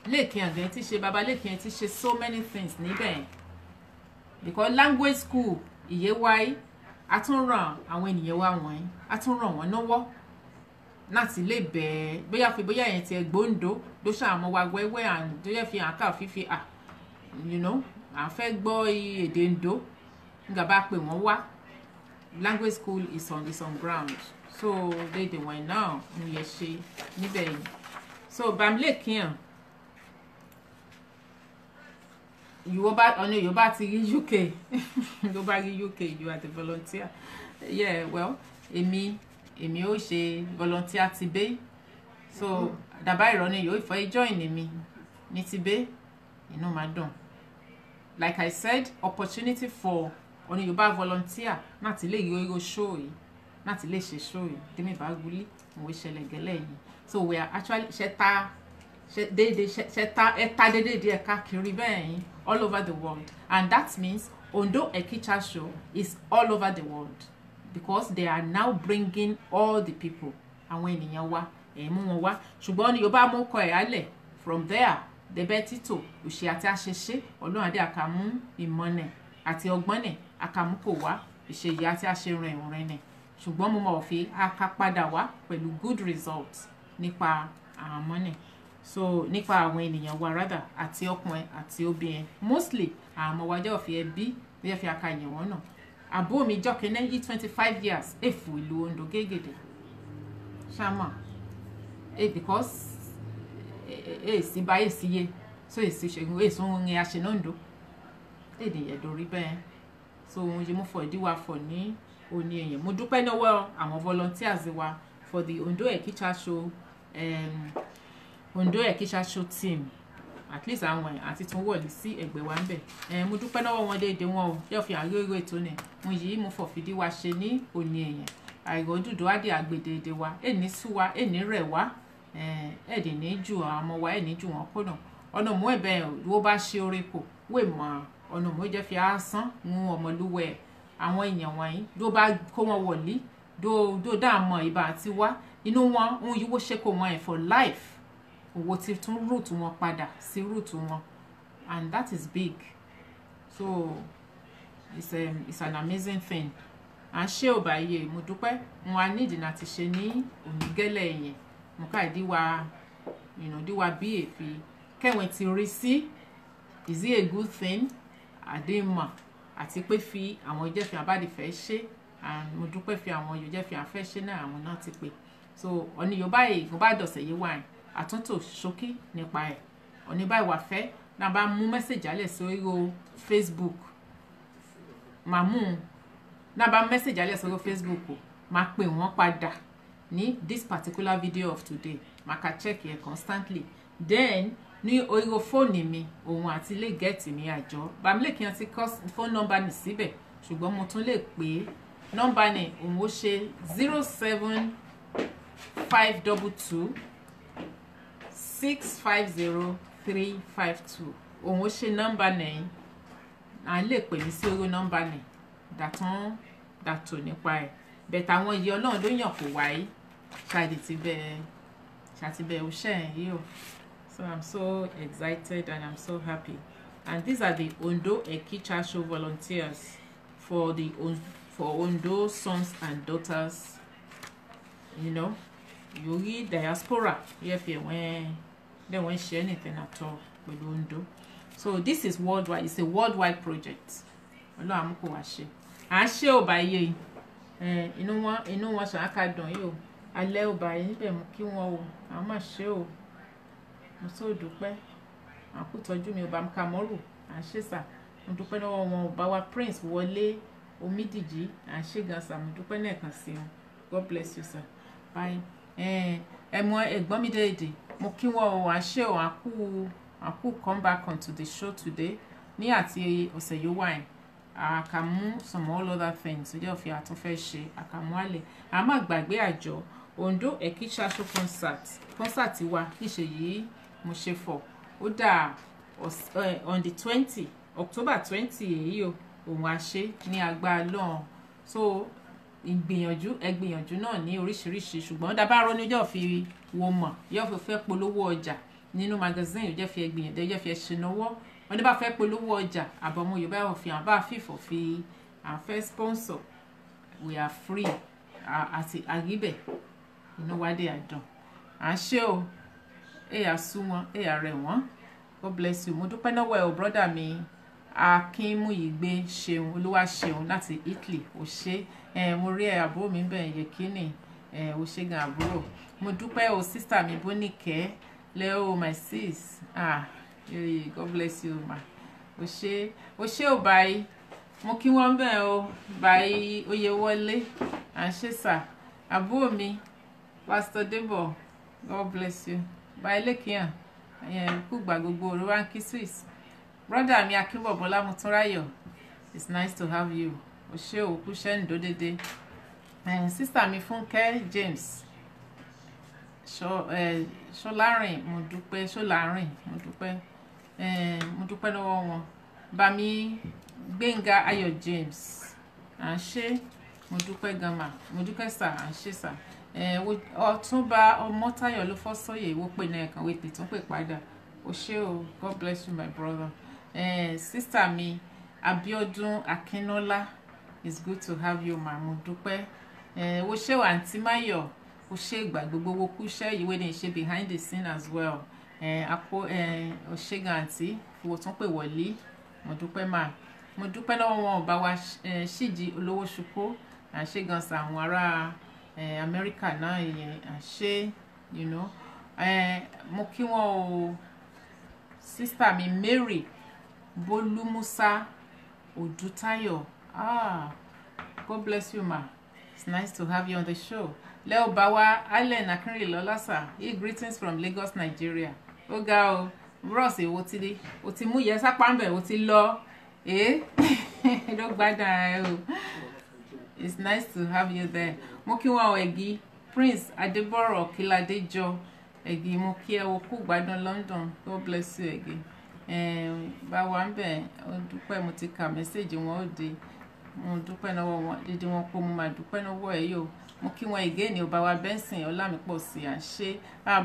lè kí an gan ti ṣe baba lè kí an ti ṣe so many things níbẹ̀ because language school iye wáyé a tún ràn àwọn ènìyàn wa wọ̀nyí a tún ràn wọ́n lọ́wọ́ láti lè bẹ́ẹ̀ bóyá yẹn ti ẹgbóǹdó ló ṣàmọ́ wa wẹ́wẹ́ and tó yẹ fi hàn ká fífi you know à fẹ́ gbọ́ èdè Ǹdó nígbà bá pè wọ́n wá language school is on ground so lédè wọ̀nyí náà ń yẹ ṣe níbẹ̀ yìí so bamlé kíyàn Yorùbá ti rí UK Yorùbá rí UK you are the volunteer yeah well èmi ó ṣe volunteer ti bé so dàbá ìrọ̀ni yóò ìfọ̀ join mi ní ti bé inú máa dùn like I said opportunity for ọ̀nà Yorùbá volunteer láti lè yọ show yìí láti lè ṣe show yìí tèmi bá gúlí òwe ṣẹlẹ̀ gẹ́lẹ́ yìí so we are actually ẹ̀ta dédé káàkiri bẹ́ẹ̀ yín all over the world and that means Ondo Ekicha show is all over the world because they are now bringing all the people àwọn ènìyàn wa mú wọn wá ṣùgbọ́n ní Yorùbá mú kọ alẹ̀ from there débẹ̀ títò òṣè àti àṣeṣe Ọlọ́run adé àkàmú ìmọ̀nẹ̀ àti ọgbọ́nẹ̀ àkàmú kò wá ìṣèyí àti àṣerìn ìrìnẹ̀ ṣùgbọ́n mo mọ̀ fi aka padà wá pẹ̀lú good results nípa àwọn mọ́nẹ̀ so nípa àwọn ènìyàn wa rather àti ọkùnrin àti obìnrin mostly àwọn ọmọ wájọ́ òfin ẹbí bí ẹ fi aka yẹn wọ́n náà àbúrò mi jọ́kẹ́nẹ́ yí 25 years èfù ìlú Ondo gégèdè ṣáàmà because èsì bá èsì yé so èsì ṣègùn èsì òun ni a ṣe náà Ondo èdè yẹ̀dọ̀ rí bẹ́ẹ̀ so òun yìí mú fọ ìdíwà fọ ní òní èèyàn mo dúpẹ́ lọ́wọ́ àwọn volunteers wa for the Ondo Ekicha show Ondo Ekicha show team at least àwọn àti tún wọlé sí ẹgbẹ́ wa ńbẹ̀ mo dúpẹ́ lọ́wọ́ wọn déédé wọn o yóò fi àríwó ètò ní mo yìí mo fọ̀ fìdí wa ṣe ní òní èèyàn àìròdùdù àdé àgbèdèdè wa èní sú wa èní rẹ̀ wá ẹ̀dì ní ju àwọn ọmọ wa èní ju wọn kónà ọ̀nà mú ẹ̀bẹ̀ ló bá ṣe orí kò wé mọ́ ọ̀nà mú jẹ́ fi àásán mú ọmọlúwẹ̀ àwọn èèyàn wọ̀nyí ló bá kó wọn wọ̀lí dó dáàmọ̀ ìbá àti wá inú wọn ń yíwó ṣe kó wọn for life owó ti tún root wọn padà sí root wọn and that is big so it's an amazing thing à ń ṣe ò bá yẹ mo dúpẹ́ wọn á nídìí láti ṣe ní onígẹ́lẹ̀ yẹn mo ká ìdíwà díwà bí èfi kẹwọn ti rí sí is it a good thing àdéhùn àti pé fi àwọn ìjẹ́fì àbádìfẹ́ ṣe mo dúpẹ́ fi àwọn ìjẹ́fì àfẹ́ ṣe náà àwọn náà ti pè so ọ̀nì yorùbá yìí mo bá dọ̀sẹ̀ yìí wà àtúntò ṣókí nípa ẹ̀ ọ̀nì báyìí wà fẹ́ náà bá mú mẹ́sẹ̀jì alẹ̀ sórí Facebook máa mú un náà bá mẹ́sẹ̀jì alẹ̀ sórí Facebook máa pè wọ́n padà ní this particular video of today máa ka check yẹ constantly then ní orí fóònù mi òun àti ilé gẹ̀ẹ́tì mi àjọ bàmílẹ̀ kí n ti kọ́ fóònù nọ́mbà ní síbẹ̀ ṣùgbọ́n mo tún lè pè nọ́mbà ní òun ó ṣe 07522 650352 òun ó ṣe nọ́mbà ní à ń lè pè mí sí orí nọ́mbà ní dàtò nípa ẹ̀ bẹ̀tà àwọn iye ọlọ́run ló yàn kó wáyé ṣàtìbẹ̀ òṣè yìí o. So I'm so excited and I'm so happy. And these are the Ondo Ekicha Show volunteers for Ondo sons and daughters. You read diaspora. If they won't share anything at all with Ondo. So this is worldwide. It's a worldwide project. I'm ṣe ò bá yé inú wọn ṣàkàdùn yìí o alẹ́ ò bá yé níbẹ̀ mú kí wọ́n o àwọn máa ṣe o mo so dúpẹ́ àkútọ́jú mi ò bá ká mọ́rù à ń ṣe sà mo dúpẹ́ lọ́wọ́ wọn ò bá wa Prince Wọlé Omídìjí à ń ṣe gan sà mo dúpẹ́ lẹ́ẹ̀kan sí wọn God bless you sir bye ẹ̀mọ ẹ̀gbọ́n mi déédéé mo kí wọn o à ń ṣe o àkú come back onto the show today ní àti ọ̀sẹ̀ yóò wà yẹn àkàmú some all other things ó jẹ́ òfin àtúnfẹ́ ṣe àkàmú àlẹ́ àmọ́ àgbàgbé àjọ Ondo Ekicha Show concert wa níṣe yìí mo ṣe fọ ó dà on the 20 October 20 èyí o òun á ṣe ní agbára lọ́hùn so ẹgbìyànjú náà ní oríṣiríṣi ṣùgbọ́n dábàá ronú yóò fi wo mọ̀ yóò fi fẹ́ polówó ọjà nínú magazine yóò jẹ́ fi ẹgbìyànjú yóò fi ẹṣin náwó wọn ní bá fẹ́ polówó ọjà àbọ̀mọ́ yorùbá òfin àbá fífọ̀ fi àfẹ́ sponsor we are free àti àgíbẹ̀ inú wa dé àdán à ń ṣe o èyà sú wọn èyà rẹ̀ wọ́n God bless you mo dúpẹ́ náà wẹ̀ o brọ́dà mi Akínmúyìgbé ṣeun olúwa ṣeun láti Italy ó ṣe mo rí àbúrò mi bẹ̀ yẹ kíní ó ṣe gan àbúrò mo dúpẹ́ o sísà mi Bóníkẹ́ leo my sis God bless you ma ó ṣe ò báyìí mo kí wọ́n bẹ̀ o báyìí Oyèwọlé à ń ṣe sà àbúrò mi Pastor Debo God bless you báyìí lẹ́kìyàn kúgbà gbogbo Rwanki Swiss brother mi Akínbọ̀bọ́lá Motúnráyọ̀ it's nice to have you ó ṣe òkú ṣẹ́ǹdó dédé sister mi Fúnkẹ́ James ṣọlárìn mo dúpẹ́ lọ́wọ́ wọn bami Gbénga Ayọ̀ James à ń ṣe mo dúpẹ́ gama mo dúpẹ́ sà à ń ṣe sà Ọ̀túnba Ọmọ́táyọ̀ ló fọ́ sọ́yè ìwó pè náà kàn wípé tó ń pè padà ó ṣe o God bless you my brother sister mi Abíọ́dún Akínọ́lá it's good to have you ma mo dúpẹ́ ó ṣe wà àǹtí Máyọ̀ ó ṣe ìgbà gbogbo owó kúṣẹ́ ìwé ní ṣe behind the scene as well ọ̀ṣẹ́gun àǹtí fowó tún pè wọlé mo dúpẹ́ mà mo dúpẹ́ lọ́wọ́ wọn ọba wa Ṣíjì Olówó Ṣùkó à ń ṣe gan sa àwọn ará Amẹ́ríkà náà yẹn à ń ṣe mo kí wọn o sister mi Mary Bolúmúsá Odútáyọ̀ God bless you ma it's nice to have you on the show. Leo Bawa Allen Akínrìnlọ́lá sir greetings from Lagos Nigeria ó ga o bros èwo ti mú yẹ sápá ń bẹ̀ ó ti lọ ló gbádùn o it's nice to have you there mo kí wọn ẹ̀gí Prince Adébọ̀rọ̀ Kíládéjọ ẹ̀gí mo kí ẹ wo kú gbádùn London God bless you ẹ̀gí báwa ń bẹ̀ ó dúpẹ́ mo ti ka mẹ́sẹ̀gì wọn ó de mo dúpẹ́ lọ́wọ́ wọn dídí wọn kó mo máa dúpẹ́ lọ́wọ́ ẹ̀ yóò mo kí wọn ìgé ní ọba wa Benson Ọlámípọ̀sí à ń ṣe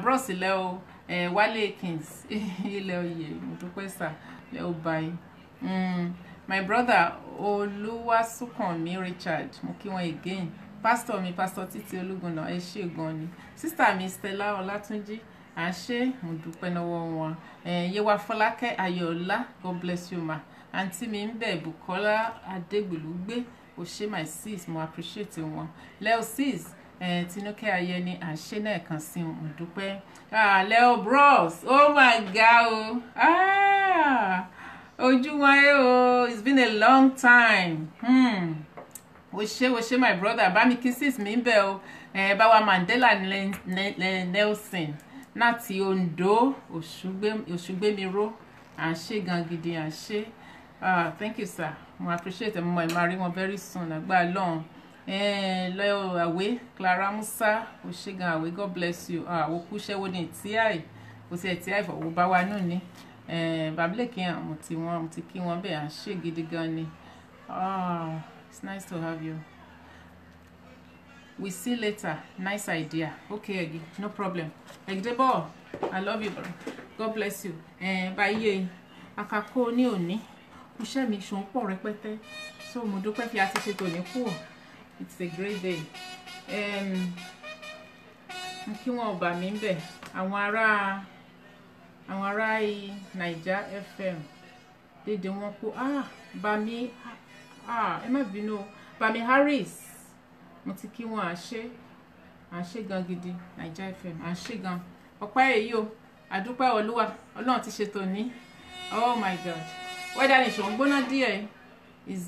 bros ilẹ̀ o Wálé Kings ilẹ̀ oyè mo dúpẹ́ sà ilẹ̀ ọba yìí my brother Olúwasúnkànmí Richard mo kí wọn again pastor mi pastor Títí Olúgunná ẹ ṣé gan ni sister mi Stella Ọlátúnjí à ń ṣe mo dúpẹ́ lọ́wọ́ wọn Yéwà Fọlákẹ́ Ayọ̀ọ́lá God bless you ma àǹtí mi ń bẹ̀ Bùkọ́lá Adégbòlúgbé ó ṣé my sis mo appreciate wọn Leo sis Tinúkẹ́ Ayẹni à ń ṣe náà kan sí mo dúpẹ́ Leo bros oh my god ojúmọ́ o it's been a long time o ṣé my brother bá mi kí sis mi ń bẹ̀ o báwa Mandela Nelson láti Ondo Òṣùgbémiró à ń ṣe gan gidi à ń ṣe thank you sir mo appreciate mo máa rí wọn very soon àgbà lọ́hùn lọ́yọ̀ àwé Clara Musa ó ṣé gan àwé God bless you àwọn kú ṣẹ́wó ní tíáì kò sí tíáì fọwọ́ bá wa nù ní bàbílẹ̀ kí mo ti kí wọn bẹ́ẹ̀ à ń ṣe gidi gan ni it's nice to have you. We see later. Nice idea. Okay, Egi, no problem. Egdebo, I love you, bro. God bless you. Báyé, akako ní òní. Iṣẹ́ mi ṣùn pọ̀ rẹpẹtẹ. So mo dúpẹ́ fi àti ṣe tòní kúrò. It's a great day. Mo kí wọn ọba mi ń bẹ̀. Àwọn ará Naija FM. Dédé wọn kú. Bami ẹ má bínú. Bami Harris. Mo ti kí wọn à ń ṣe gan gidi Naija FM à ń ṣe gan ọpẹ́ èyí o àdúpẹ́ Olúwa Ọlọ́run ti ṣe tòní oh my god weather ní ṣòun gbóná díẹ̀ is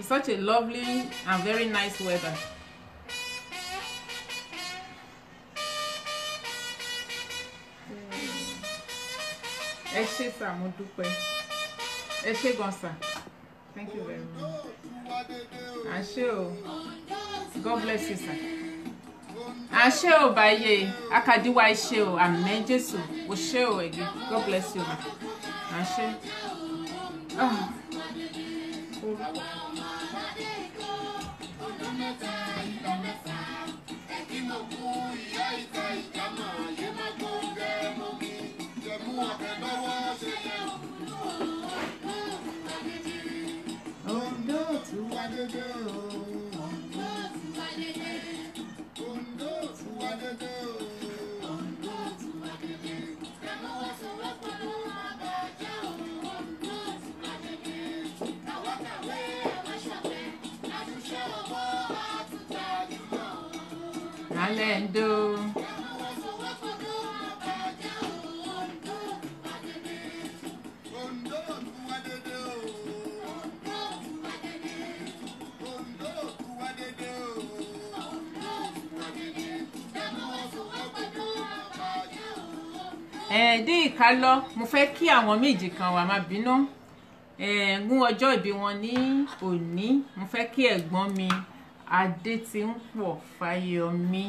such a lovely and very nice weather. Ẹ ṣé sà mo dúpẹ́ ẹ ṣé gan sà thank you very much. Ashe God bless you sir. Ashe o Báyé akadiwa ishe o amen Jésù o ṣé o ege God bless you ma. Ashe Alendo dé ìkálọ mo fẹ́ kí àwọn méjì kan wà má bínú gún ọjọ́ ìbí wọn ní òní mo fẹ́ kí ẹ̀gbọ́n mi Adétínpọ̀ Fáyọmí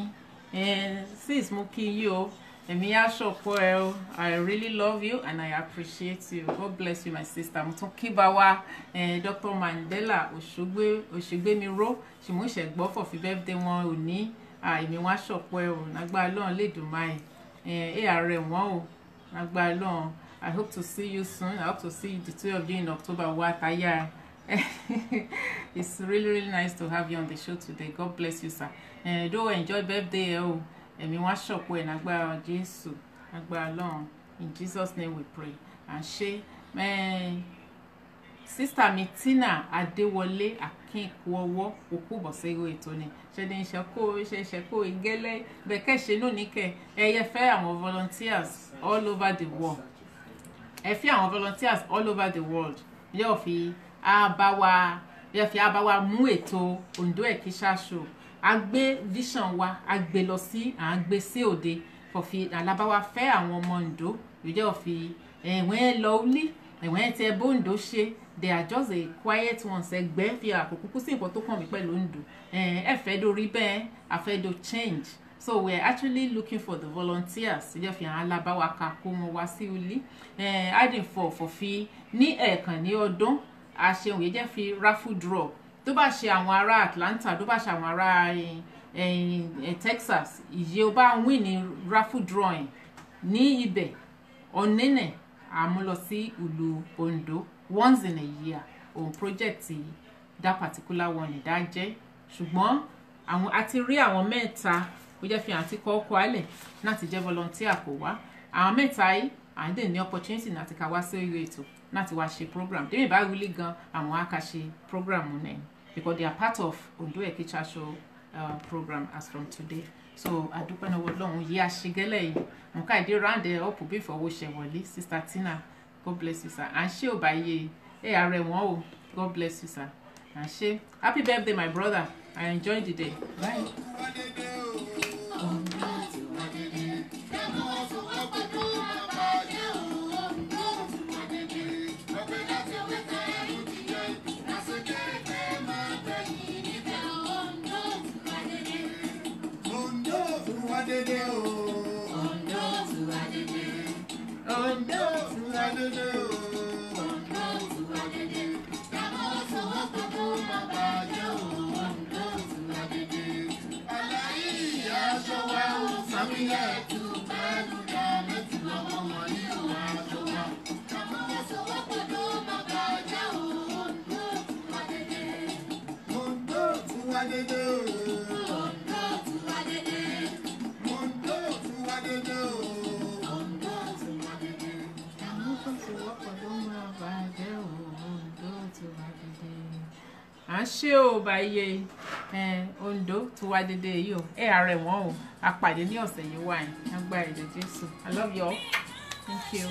sis mo kí yín o èmi á ṣọ̀pọ̀ ẹ o I really love you and I appreciate you God bless you my sister mo tún kí bá wa Dr. Mandela Òṣùgbémiró ṣùgbọ́n ìṣẹ̀gbọ́ for fi birthday wọn òní èmi wá ṣọ̀pọ̀ ẹ o lágbára Ọlọ́run lẹ́dùnmáì ààrẹ wọn o lágbára Ọlọ́run I hope to see you soon. I hope to see the two of you in October. It's really nice to have you on the show today. God bless you, sir. Do enjoy birthday. And we want shop when Agba Jesus, Agba long. In Jesus' name we pray. And she, sister mi Tina Adéwọlé Akínkúọwọ́ Òkúbọ̀sẹ́rò ètò ni. Ṣé ní ìṣẹ́kó ìgẹ́lẹ́ bẹ̀kẹ́ ṣe lónìí kẹ́ ẹ̀yẹ fẹ́ àwọn volunteers all over the world. Ẹ fi àwọn volunteers all over the world yóò fi àbáwá mú ètò Ondo Ekisha show a gbé vision wa a gbé lọ sí à ń gbé sí òde fọ̀fi alábáwá fẹ́ àwọn ọmọ Ondo yóò fi ẹ̀wọ̀n lọ ní ẹ̀wọ̀n tí ẹ bó Ondo ṣe they are just a quiet ones ẹgbẹ́ fi àkókò sí nǹkan tó kàn mí pẹ̀lú Ondo ẹ fẹ́ dórí bẹ́ẹ̀ a fẹ́ do change. So we're actually looking for the volunteers. Yóò fi àwọn alábáwá ká kó wọn wá sí ilé. Adding for fi ní ẹ̀ẹ̀kan ní ọdún. A ṣe òye jẹ́ fi raffle draw. Tó bá ṣe àwọn ará Atlanta, tó bá ṣe àwọn ará Texas, ìyè ó bá win ní raffle drawing ní ibẹ̀. Ọ̀nẹ́nẹ̀ àmú lọ sí ìlú Ondo. once in a year òun project that particular one ìdájẹ́ ṣùgbọ́n àwọn àti rí àwọn mẹ́ta ó jẹ́ fi àti kọ́ ọkọ̀ alẹ̀ láti jẹ́ volunteer kò wá àwọn mẹ́ta yìí à ń dè ní opportunity láti ká wá sí orí ètò láti wá ṣe program tèmi bá rí gan àwọn á ká ṣe program náà because they are part of Ondo Ekicha Show program as from today so àdúpẹ́ náà Ọlọ́run yìí àṣegẹ́lẹ̀ yìí nǹkan ìdí round up bí ìfọwọ́ṣẹ wọlé Sister Tina God bless you sir à ń ṣe ò bá yé ààrẹ wọn o God bless you sir à ń ṣe happy birthday my brother I enjoyed the day bye. à ń ṣe ò bá iye Ondo tó wá dédé yìí o ààrẹ wọn o àpàdé ní ọ̀sẹ̀ yìí wáyé agbára èdè Jésù I love you all thank you.